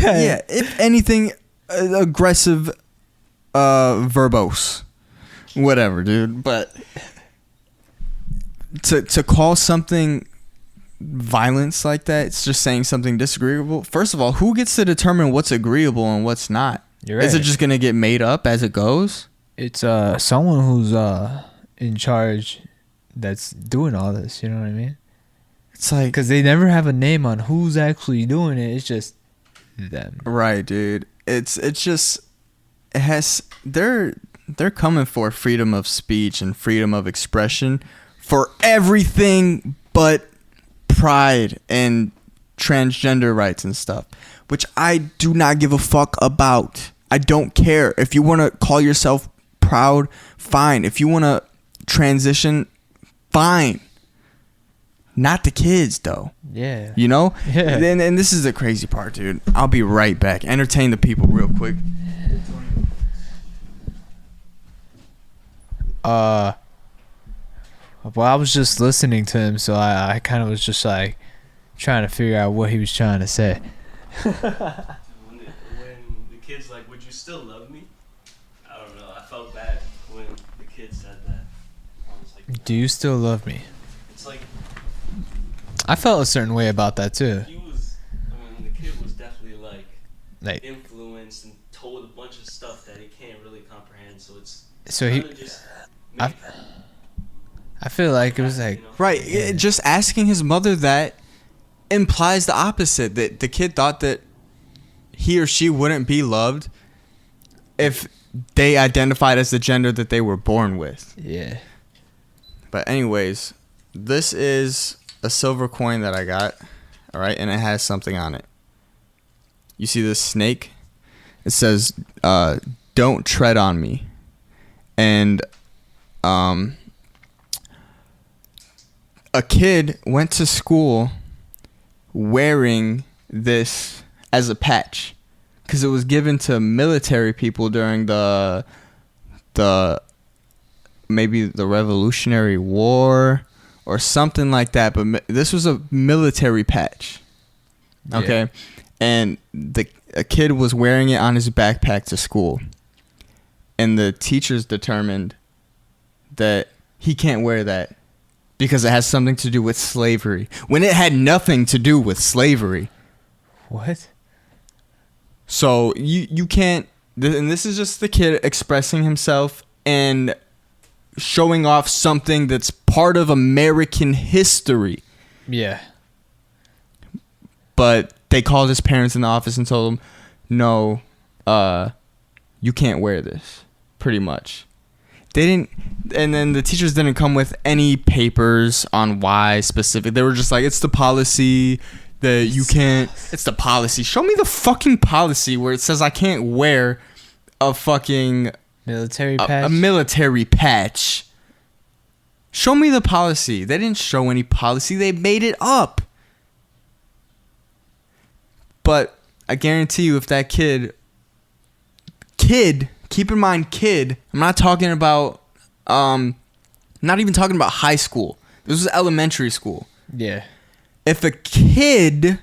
Yeah, if anything, aggressive, verbose, whatever, dude. But to call something violence like that, it's just saying something disagreeable. First of all, who gets to determine what's agreeable and what's not? You're right. Is it just gonna get made up as it goes? It's someone who's in charge that's doing all this. You know what I mean? It's like, Because they never have a name on who's actually doing it. It's just them. right, dude. It's just, it has, they're coming for freedom of speech and freedom of expression for everything but pride and transgender rights and stuff, which I do not give a fuck about. I don't care. If you want to call yourself proud, fine. If you want to transition, fine. Not the kids, though. Yeah. You know? Yeah. And this is the crazy part, dude. I'll be right back. Entertain the people real quick. Well, I was just listening to him, so I kind of was just like trying to figure out what he was trying to say. When the kid's like, would you still love me? I don't know. I felt bad when the kid said that. I was like, Do you still love me? it's like I felt a certain way about that too. he was, the kid was definitely Like, influenced and told a bunch of stuff that he can't really comprehend. So it's so he, kinda just I, I feel like it was like, Right. Just asking his mother that implies the opposite. That the kid thought that he or she wouldn't be loved if they identified as the gender that they were born with. yeah. But anyways, this is a silver coin that I got. All right. And it has something on it. You see this snake? It says, don't tread on me. And a kid went to school wearing this as a patch because it was given to military people during the maybe the Revolutionary War or something like that. But this was a military patch. Okay. Yeah. And a kid was wearing it on his backpack to school. And the teachers determined that he can't wear that because it has something to do with slavery, when it had nothing to do with slavery. What? So you can't, and this is just the kid expressing himself and showing off something that's part of American history. Yeah. But they called his parents in the office and told him, no, you can't wear this, pretty much. They didn't, and then the teachers didn't come with any papers on why specific. They were just like, it's the policy that you can't, it's the policy. Show me the fucking policy where it says I can't wear a fucking Military patch. a military patch. Show me the policy. They didn't show any policy. They made it up. But I guarantee you, if that kid, keep in mind, kid, I'm not talking about, not even talking about high school. This was elementary school. Yeah. If a kid,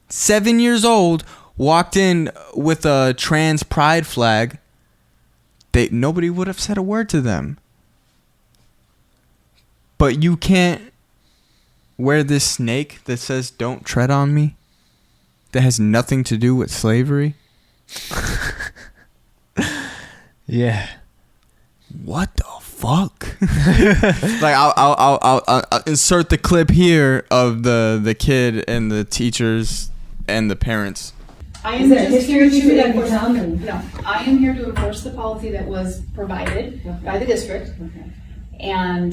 7 years old, walked in with a trans pride flag, nobody would have said a word to them. But you can't wear this snake that says "Don't tread on me," that has nothing to do with slavery. Yeah. What the fuck? Like I'll insert the clip here of the kid and the teachers and the parents. I am just here to enforce. No, I am here to enforce the policy that was provided by the district, and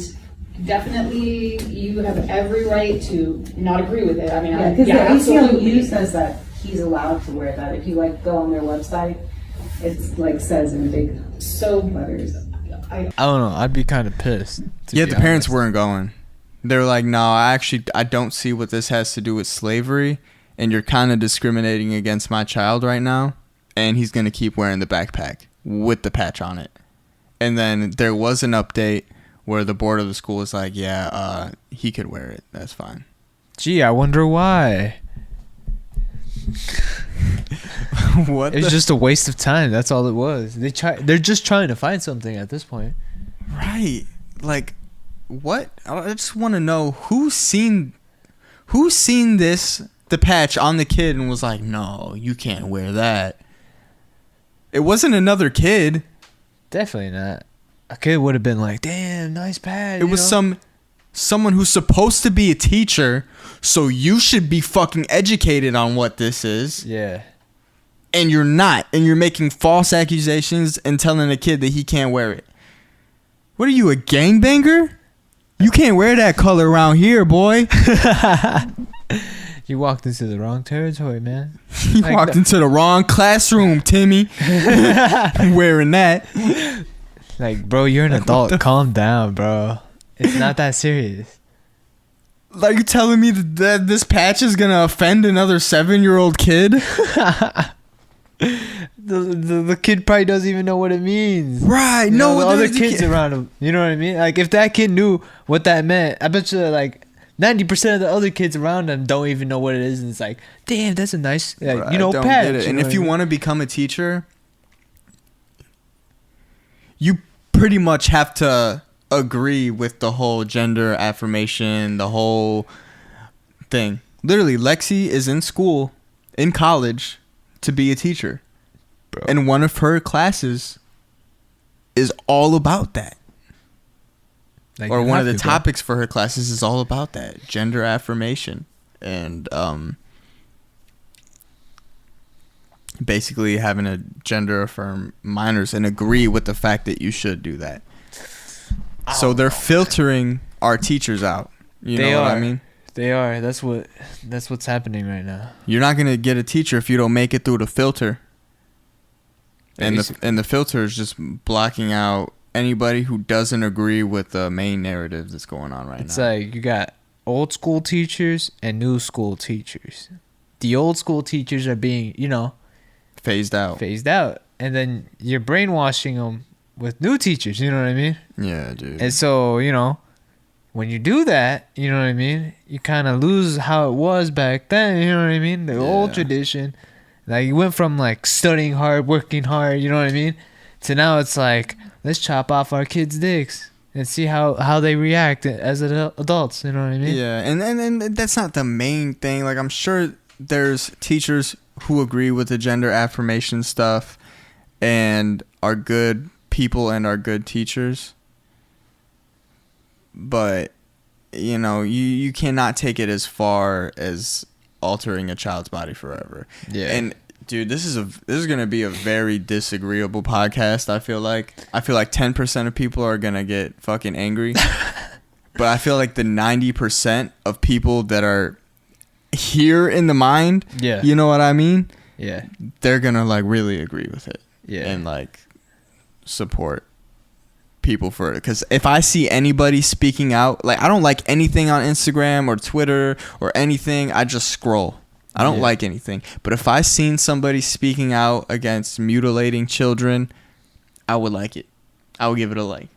definitely you have every right to not agree with it. I mean, because the absolutely. ACLU says that he's allowed to wear that. If you go on their website, it's says in big letters. I don't know. I'd be kind of pissed. Yeah, the parents weren't going. They were like, no, I don't see what this has to do with slavery, and you're kind of discriminating against my child right now, and he's going to keep wearing the backpack with the patch on it. And then there was an update where the board of the school was like, yeah, he could wear it. That's fine. Gee, I wonder why. What? It was just a waste of time. That's all it was. They're just trying to find something at this point. Right. Like, what? I just want to know who's seen this, the patch on the kid, and was like, no, you can't wear that. It wasn't another kid. Definitely not. A kid would have been like, damn, nice patch. It was some someone who's supposed to be a teacher, so you should be fucking educated on what this is. Yeah. And you're not. And you're making false accusations and telling a kid that he can't wear it. What are you, a gangbanger? You can't wear that color around here, boy. You walked into the wrong territory, man. You walked into the wrong classroom, Timmy. Wearing that. Like, bro, you're an adult. Calm down, bro. It's not that serious. Like, you telling me that this patch is gonna offend another 7-year-old kid? The kid probably doesn't even know what it means. Right. You know, No, the other kids around him. You know what I mean? Like, if that kid knew what that meant, I bet you, like, 90% of the other kids around him don't even know what it is. And it's like, damn, that's a nice, like, Right, you know, don't patch. get it. And know if you what I mean? want to become a teacher, you pretty much have to agree with the whole gender affirmation, the whole thing. Literally, Lexi is in school, in college, to be a teacher. Bro. And one of her classes is all about that. Like, Or you one of have the to, bro. topics for her classes is all about that. Gender affirmation. And basically having a gender affirm minors and agree with the fact that you should do that. So they're filtering our teachers out. You know what I mean? They are. That's what's happening right now. You're not gonna get a teacher if you don't make it through the filter. And the filter is just blocking out anybody who doesn't agree with the main narrative that's going on right now. It's like you got old school teachers and new school teachers. The old school teachers are being, phased out. And then you're brainwashing them with new teachers, you know what I mean? Yeah, dude. And so, when you do that, you know what I mean? You kind of lose how it was back then, you know what I mean? The old tradition. Like, you went from, like, studying hard, working hard, you know what I mean? To now it's like, let's chop off our kids' dicks and see how they react as adults, you know what I mean? Yeah, and that's not the main thing. Like, I'm sure there's teachers who agree with the gender affirmation stuff and are good people and are good teachers. But, you cannot take it as far as altering a child's body forever. Yeah. And dude, this is gonna be a very disagreeable podcast. I feel like 10% of people are gonna get fucking angry, but I feel like the 90% of people that are here in the mind, you know what I mean? Yeah, they're gonna like really agree with it. Yeah, and like support people for it. Because if I see anybody speaking out, like, I don't like anything on Instagram or Twitter or anything, I just scroll. I don't like anything. But if I seen somebody speaking out against mutilating children, I would like it. I would give it a like.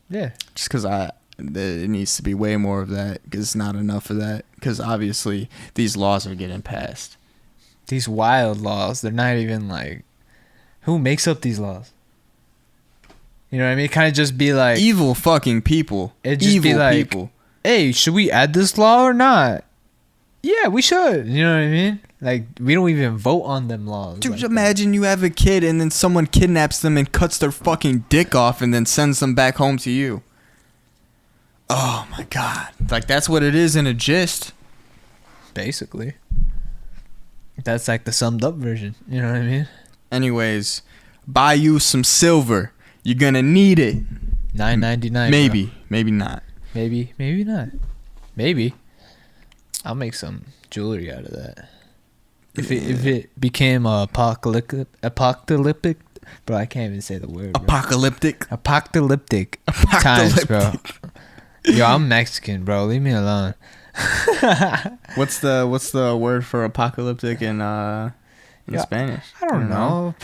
Yeah. Just because it needs to be way more of that, because it's not enough of that. Because obviously these laws are getting passed. These wild laws, they're not even like, who makes up these laws? You know what I mean? It kind of just be like evil fucking people. It just evil be like, people. Hey, should we add this law or not? Yeah, we should. You know what I mean? Like, we don't even vote on them laws. Dude, like imagine you have a kid and then someone kidnaps them and cuts their fucking dick off and then sends them back home to you. Oh my god. Like, that's what it is in a gist. Basically. That's like the summed up version. You know what I mean? Anyways, buy you some silver. You're gonna need it. $9.99. Maybe. Bro. Maybe not. Maybe not. Maybe. I'll make some jewelry out of that. If it became apocalyptic, bro, I can't even say the word. Bro. Apocalyptic times, bro. Yo, I'm Mexican, bro. Leave me alone. What's the word for apocalyptic in Spanish? I don't know.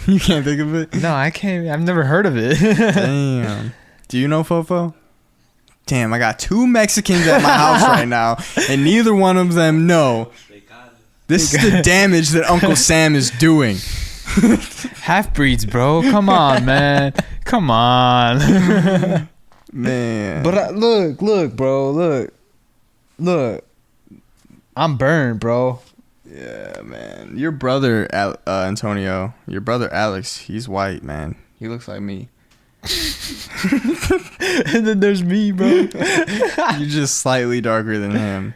You can't think of it? No, I can't. I've never heard of it. Damn. Do you know Fofo? Damn, I got 2 Mexicans at my house right now, and neither one of them know. This is the damage that Uncle Sam is doing. Half-breeds, bro. Come on, man. Come on. Man. But look, bro. Look. I'm burned, bro. Yeah, man. Your brother, Antonio, your brother Alex, he's white, man. He looks like me. And then there's me, bro. You're just slightly darker than him.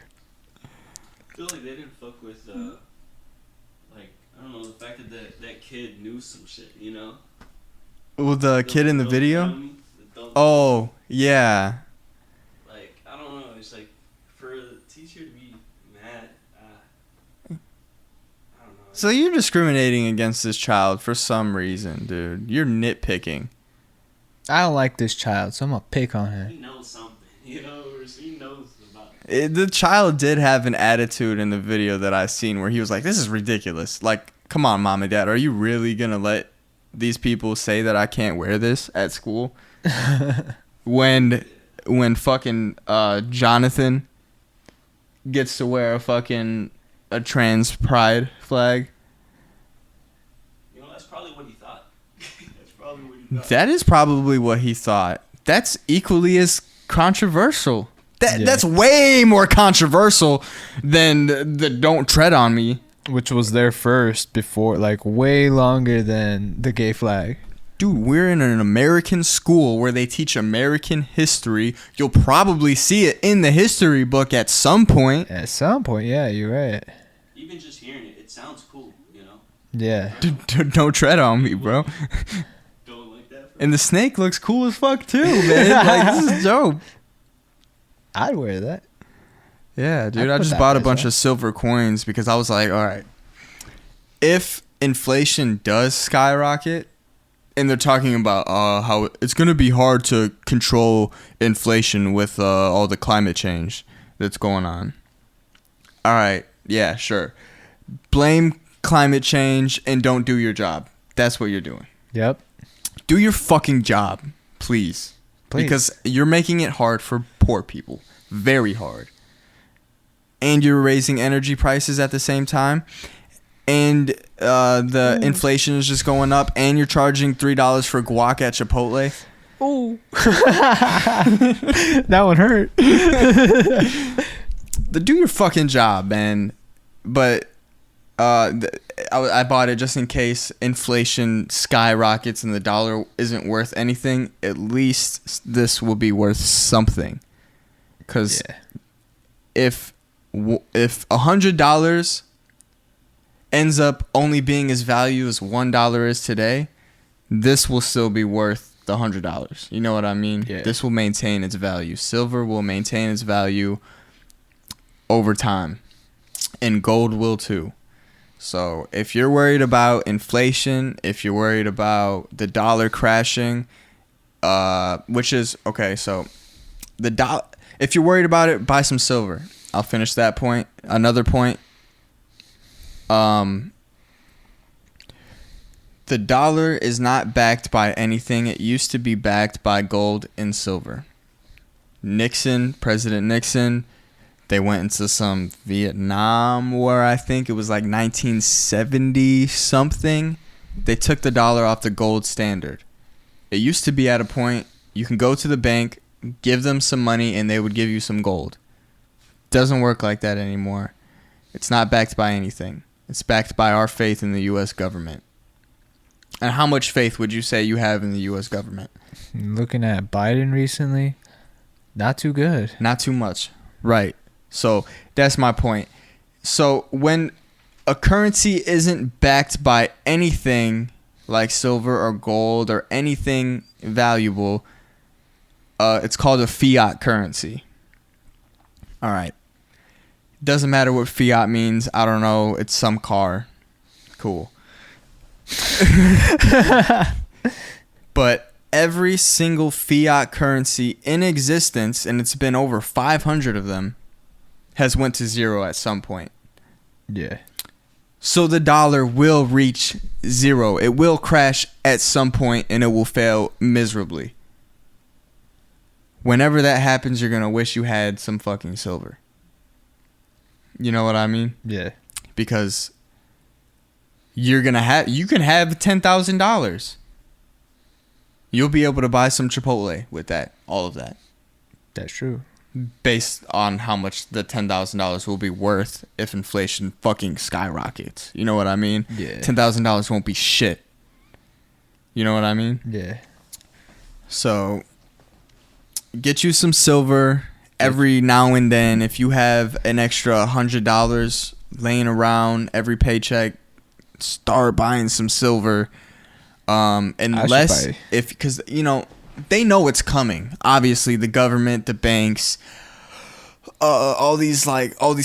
I feel like they didn't fuck with, like, I don't know, the fact that that kid knew some shit, you know? Well, the kid in the video? Oh, yeah. Like, I don't know, it's like, for the teacher to be mad, I don't know. So you're discriminating against this child for some reason, dude. You're nitpicking. I don't like this child, so I'm gonna pick on her. He knows something, you know, or he knows about it. The child did have an attitude in the video that I seen where he was like, this is ridiculous. Like, come on, mom and dad. Are you really going to let these people say that I can't wear this at school? when fucking Jonathan gets to wear a trans pride flag. You know, that's probably what he thought. That's probably what he thought. That is probably what he thought. That's equally as controversial. That's way more controversial than the "Don't Tread on Me," which was there first before, like way longer than the gay flag. Dude, we're in an American school where they teach American history. You'll probably see it in the history book at some point. At some point, yeah, you're right. Even just hearing it, it sounds cool, you know? Yeah. Don't tread on me, bro. Don't like that. And the snake looks cool as fuck too, man. Like, this is dope. I'd wear that. Yeah, dude. I just bought a bunch of silver coins because I was like, all right, if inflation does skyrocket, and they're talking about how it's going to be hard to control inflation with all the climate change that's going on. All right. Yeah, sure. Blame climate change and don't do your job. That's what you're doing. Yep. Do your fucking job, please. Because you're making it hard for poor people. Very hard. And you're raising energy prices at the same time. And the inflation is just going up. And you're charging $3 for guac at Chipotle. Oh. That one hurt. Do your fucking job, man. But I bought it just in case inflation skyrockets and the dollar isn't worth anything. At least this will be worth something. Because if $100 ends up only being as value as $1 is today, this will still be worth the $100. You know what I mean? Yeah. This will maintain its value. Silver will maintain its value over time. And gold will too. So if you're worried about inflation, if you're worried about the dollar crashing, which is okay, so if you're worried about it, buy some silver. I'll finish that point. Another point. The dollar is not backed by anything. It used to be backed by gold and silver. President Nixon, they went into some Vietnam war, I think it was like 1970 something. They took the dollar off the gold standard. It used to be at a point you can go to the bank, give them some money, and they would give you some gold. Doesn't work like that anymore. It's not backed by anything. It's backed by our faith in the U.S. government. And how much faith would you say you have in the U.S. government? Looking at Biden recently, not too good. Not too much. Right. So that's my point. So when a currency isn't backed by anything like silver or gold or anything valuable, it's called a fiat currency. All right. Doesn't matter what fiat means. I don't know. It's some car. Cool. But every single fiat currency in existence, and it's been over 500 of them, has went to zero at some point. Yeah. So the dollar will reach zero. It will crash at some point, and it will fail miserably. Whenever that happens, you're going to wish you had some fucking silver. You know what I mean? Yeah. Because you can have $10,000. You'll be able to buy some Chipotle with that, all of that. That's true. Based on how much the $10,000 will be worth if inflation fucking skyrockets. You know what I mean? Yeah. $10,000 won't be shit. You know what I mean? Yeah. So get you some silver every now and then. If you have an extra $100 laying around every paycheck, start buying some silver. Unless because they know it's coming. Obviously, the government, the banks, all these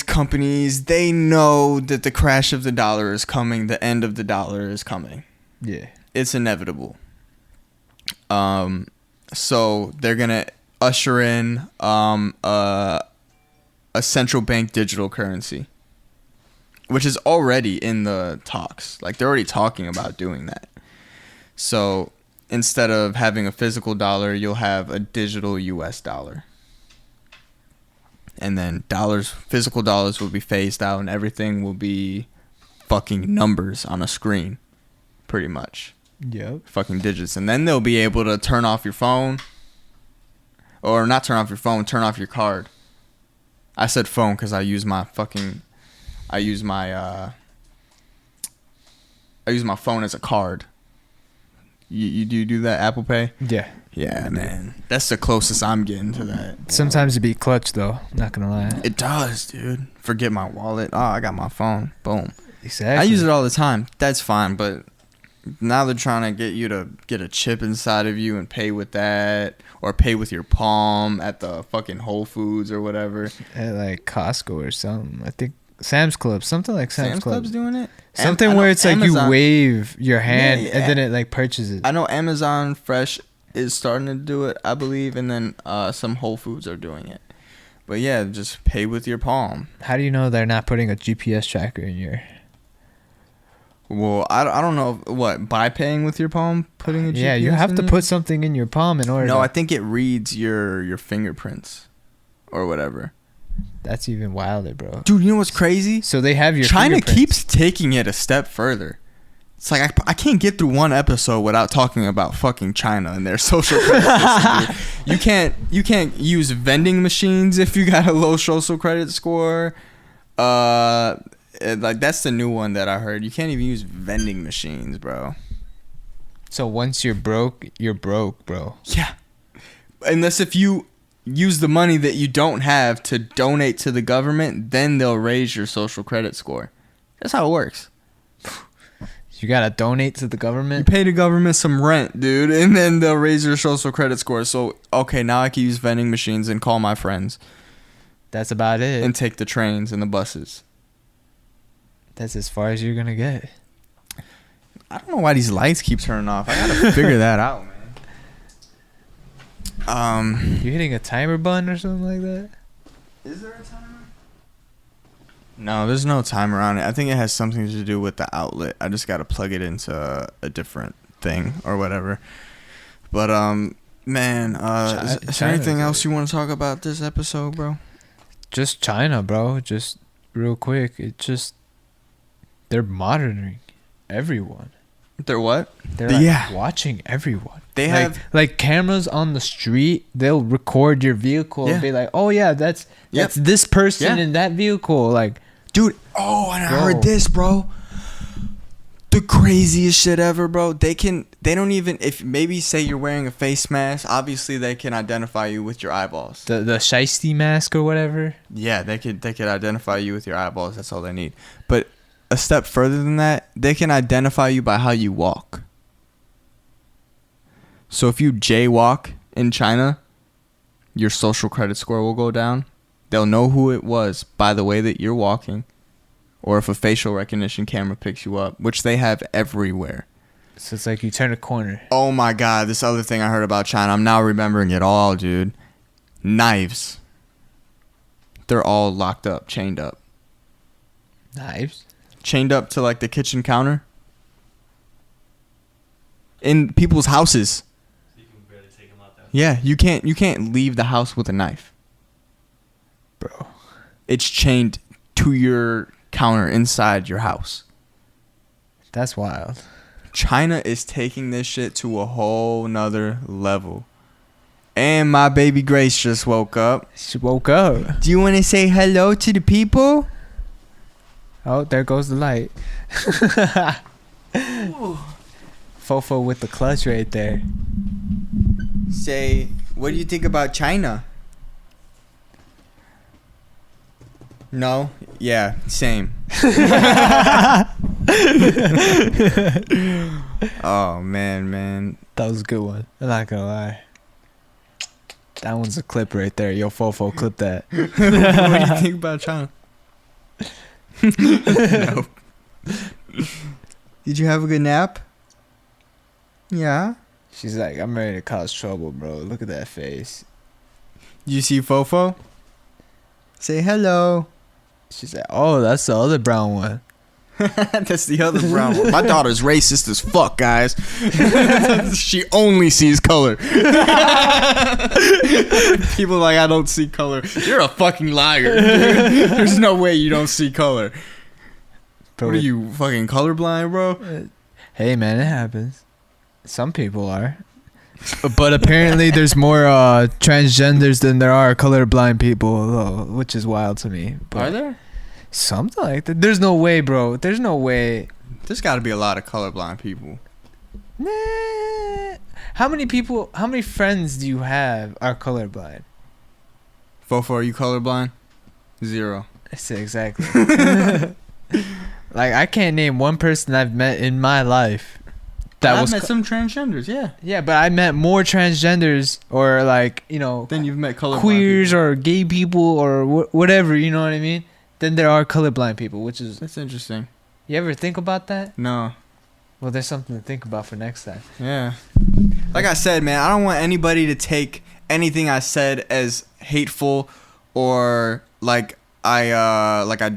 companies, they know that the crash of the dollar is coming. The end of the dollar is coming. Yeah, it's inevitable. So they're gonna usher in a central bank digital currency, which is already in the talks. Like, they're already talking about doing that. So instead of having a physical dollar, you'll have a digital US dollar. And then physical dollars will be phased out, and everything will be fucking numbers on a screen, pretty much. Yep. Fucking digits. And then they'll be able to turn off your phone. Or not turn off your phone, turn off your card. I said phone because I use my phone as a card. You do that, Apple Pay? Yeah. Yeah, man. That's the closest I'm getting to that. Sometimes it be clutch, though. Not gonna lie. It does, dude. Forget my wallet. Oh, I got my phone. Boom. Exactly. I use it all the time. That's fine, but now they're trying to get you to get a chip inside of you and pay with that, or pay with your palm at the fucking Whole Foods or whatever. At like Costco or something. I think Sam's Club. Something like Sam's Club. Club's doing it? Something where it's Amazon, like you wave your hand and then it like purchases. I know Amazon Fresh is starting to do it, I believe, and then some Whole Foods are doing it. But yeah, just pay with your palm. How do you know they're not putting a GPS tracker in your... Well, I don't know what, by paying with your palm, putting a GPS. Yeah, you have to put something in your palm in order. No, I think it reads your fingerprints or whatever. That's even wilder, bro. Dude, you know what's crazy? So they have your China fingerprints. keeps taking it a step further. It's like I can't get through one episode without talking about fucking China and their social credit system. You can't use vending machines if you got a low social credit score. Like, that's the new one that I heard. You can't even use vending machines, bro. So once you're broke, bro. Yeah. Unless if you use the money that you don't have to donate to the government, then they'll raise your social credit score. That's how it works. You gotta donate to the government? You pay the government some rent, dude, and then they'll raise your social credit score. So, okay, now I can use vending machines and call my friends. That's about it. And take the trains and the buses. That's as far as you're gonna get. I don't know why these lights keep turning off. I gotta figure that out, man. You hitting a timer button or something like that? Is there a timer? No, there's no timer on it. I think it has something to do with the outlet. I just gotta plug it into a different thing or whatever. But man, is there anything else you want to talk about this episode, bro? Just China, bro. Just real quick. They're monitoring everyone. They're what? They're like watching everyone. They have like cameras on the street. They'll record your vehicle and be like, "Oh yeah, that's this person in that vehicle." Like, dude. Oh, and I heard this, bro. The craziest shit ever, bro. They don't even, if maybe say you're wearing a face mask, obviously they can identify you with your eyeballs. The shiesty mask or whatever. Yeah, they could identify you with your eyeballs. That's all they need. But a step further than that, they can identify you by how you walk. So if you jaywalk in China, your social credit score will go down. They'll know who it was by the way that you're walking, or if a facial recognition camera picks you up, which they have everywhere. So it's like you turn a corner. Oh my God, this other thing I heard about China, I'm now remembering it all, dude. Knives. They're all locked up, chained up. Knives? Chained up to like the kitchen counter. In people's houses. So you can barely take them out there. Yeah, you can't leave the house with a knife. Bro. It's chained to your counter inside your house. That's wild. China is taking this shit to a whole nother level. And my baby Grace just woke up. She woke up. Do you want to say hello to the people? Oh, there goes the light. Fofo with the clutch right there. Say, what do you think about China? No? Yeah, same. Oh, man. That was a good one. I'm not gonna lie. That one's a clip right there. Yo, Fofo, clip that. What do you think about China? No. Did you have a good nap? Yeah. She's like, I'm ready to cause trouble, bro. Look at that face. You see Fofo? Say hello. She's like, oh, that's the other brown one. That's the other brown one. My daughter's racist as fuck, guys. She only sees color. People like, I don't see color. You're a fucking liar. There's no way you don't see color. Bro, What are you, fucking colorblind, bro? Hey, man, it happens. Some people are. But apparently there's more transgenders than there are colorblind people, which is wild to me. But Are there? something like that. There's no way, bro. There's no way. There's got to be a lot of colorblind people. Nah. How many friends do you have are colorblind? Fofo, are you colorblind? 0. I say exactly. Like, I can't name one person I've met in my life that I've met some transgenders, yeah. Yeah, but I met more transgenders or, like, you know, Then you've met colorblind queers people. or gay people or whatever, you know what I mean? Then there are colorblind people, which is... That's interesting. You ever think about that? No. Well, there's something to think about for next time. Yeah. Like I said, man, I don't want anybody to take anything I said as hateful or like I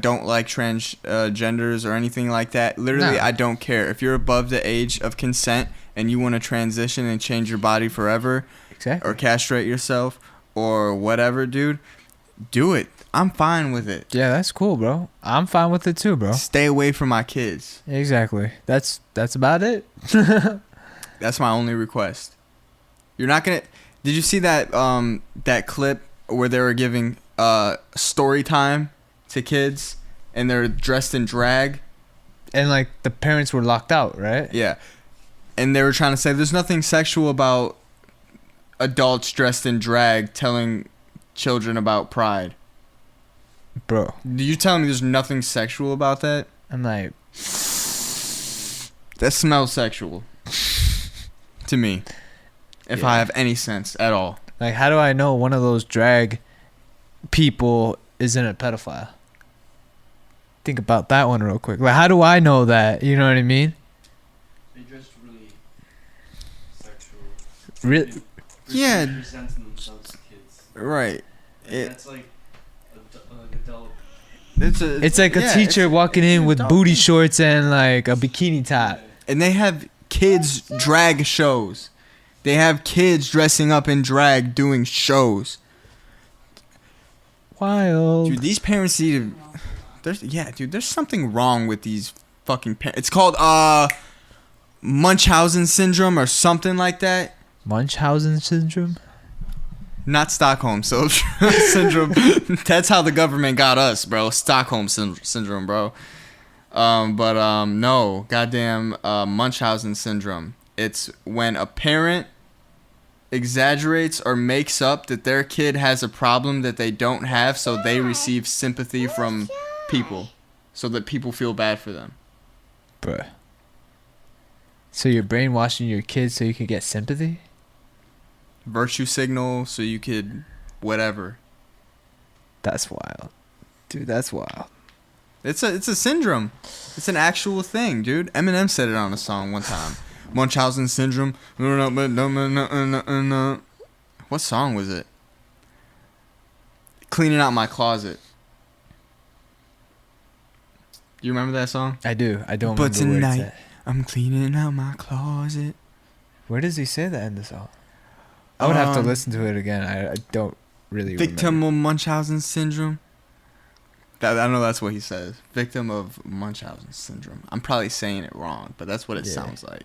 don't like transgenders or anything like that. Literally, No. I don't care. If you're above the age of consent and you want to transition and change your body forever, Exactly. or castrate yourself or whatever, dude, do it. I'm fine with it. Yeah, that's cool, bro. I'm fine with it too, bro. Stay away from my kids. Exactly. That's about it. That's my only request. You're not gonna. Did you see that that clip where they were giving story time to kids and they're dressed in drag? And, like, the parents were locked out, right? Yeah, and they were trying to say there's nothing sexual about adults dressed in drag telling children about pride. Bro, You telling me there's nothing sexual about that? I'm like, That smells sexual to me. If I have any sense at all. like, how do I know one of those drag people isn't a pedophile? Think about that one real quick. Like, how do I know that? You know what I mean? They dressed really sexual. Really? Yeah. Presenting themselves to kids. Right. And that's like adult. It's like a teacher walking in with booty shorts and, like, a bikini top. And they have kids drag shows. They have kids dressing up in drag doing shows. Wild. Dude, these parents need to... there's something wrong with these fucking parents. It's called Munchausen syndrome or something like that. Munchausen syndrome? Not Stockholm syndrome. That's how the government got us, bro. Stockholm syndrome, bro. No, goddamn Munchausen syndrome. It's when a parent exaggerates or makes up that their kid has a problem that they don't have, so they receive sympathy from people, so that people feel bad for them. Bruh. So you're brainwashing your kids so you can get sympathy? Virtue signal, so you could whatever. That's wild. Dude, that's wild. It's a syndrome. It's an actual thing, dude. Eminem said it on a song one time. Munchausen syndrome. What song was it? Cleaning Out My Closet. You remember that song? I do. I don't But remember where it's tonight, at. I'm cleaning out my closet. Where does he say that in the song? I would have to listen to it again. I don't really Victim remember. of Munchausen syndrome. I know that's what he says. Victim of Munchausen syndrome. I'm probably saying it wrong, but that's what it sounds like.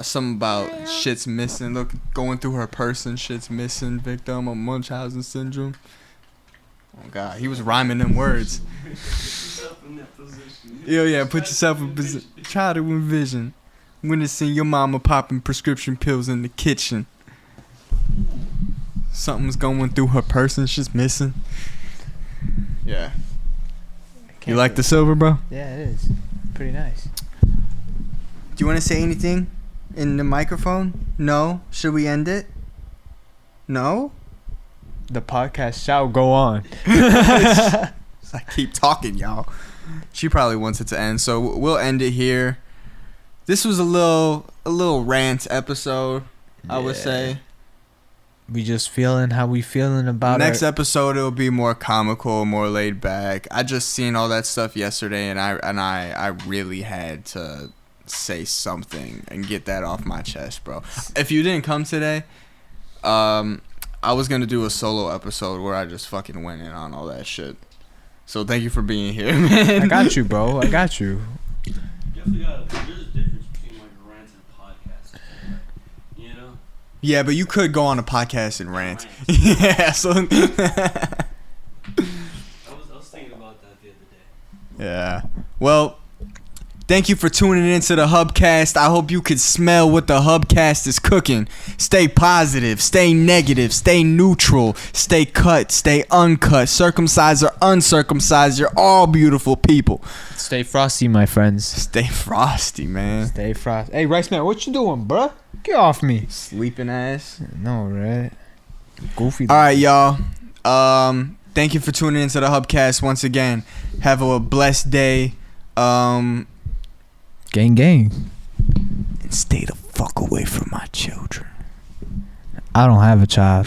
Something about shit's missing. Look, going through her purse and shit's missing. Victim of Munchausen syndrome. Oh God, he was rhyming them words. Put yourself in that position. Yeah, put yourself in position. Try to envision. Witnessing your mama popping prescription pills in the kitchen. Something's going through her purse and she's missing. Yeah. You like the silver, bro? Yeah, it is. Pretty nice. Do you want to say anything in the microphone? No? Should we end it? No? The podcast shall go on. I keep talking, y'all. She probably wants it to end, so we'll end it here. This was a little rant episode, I would say. We just feeling how we feeling about Next episode it'll be more comical, more laid back. I just seen all that stuff yesterday, and I really had to say something and get that off my chest, bro. If you didn't come today, I was gonna do a solo episode where I just fucking went in on all that shit. So thank you for being here, man. I got you, bro. I got you. Definitely there's a difference between like rants and podcasts. You know? Yeah, but you could go on a podcast and rant. Yeah, so I was thinking about that the other day. yeah. Well, thank you for tuning into the Hubcast. I hope you could smell what the Hubcast is cooking. Stay positive, stay negative, stay neutral, stay cut, stay uncut, circumcised or uncircumcised. You're all beautiful people. Stay frosty, my friends. Stay frosty, man. Stay frosty. Hey, Rice Man, what you doing, bruh? Get off me. Sleeping ass. No, right? Goofy. All right, y'all. Thank you for tuning into the Hubcast once again. Have a blessed day. Gang. And stay the fuck away from my children. I don't have a child.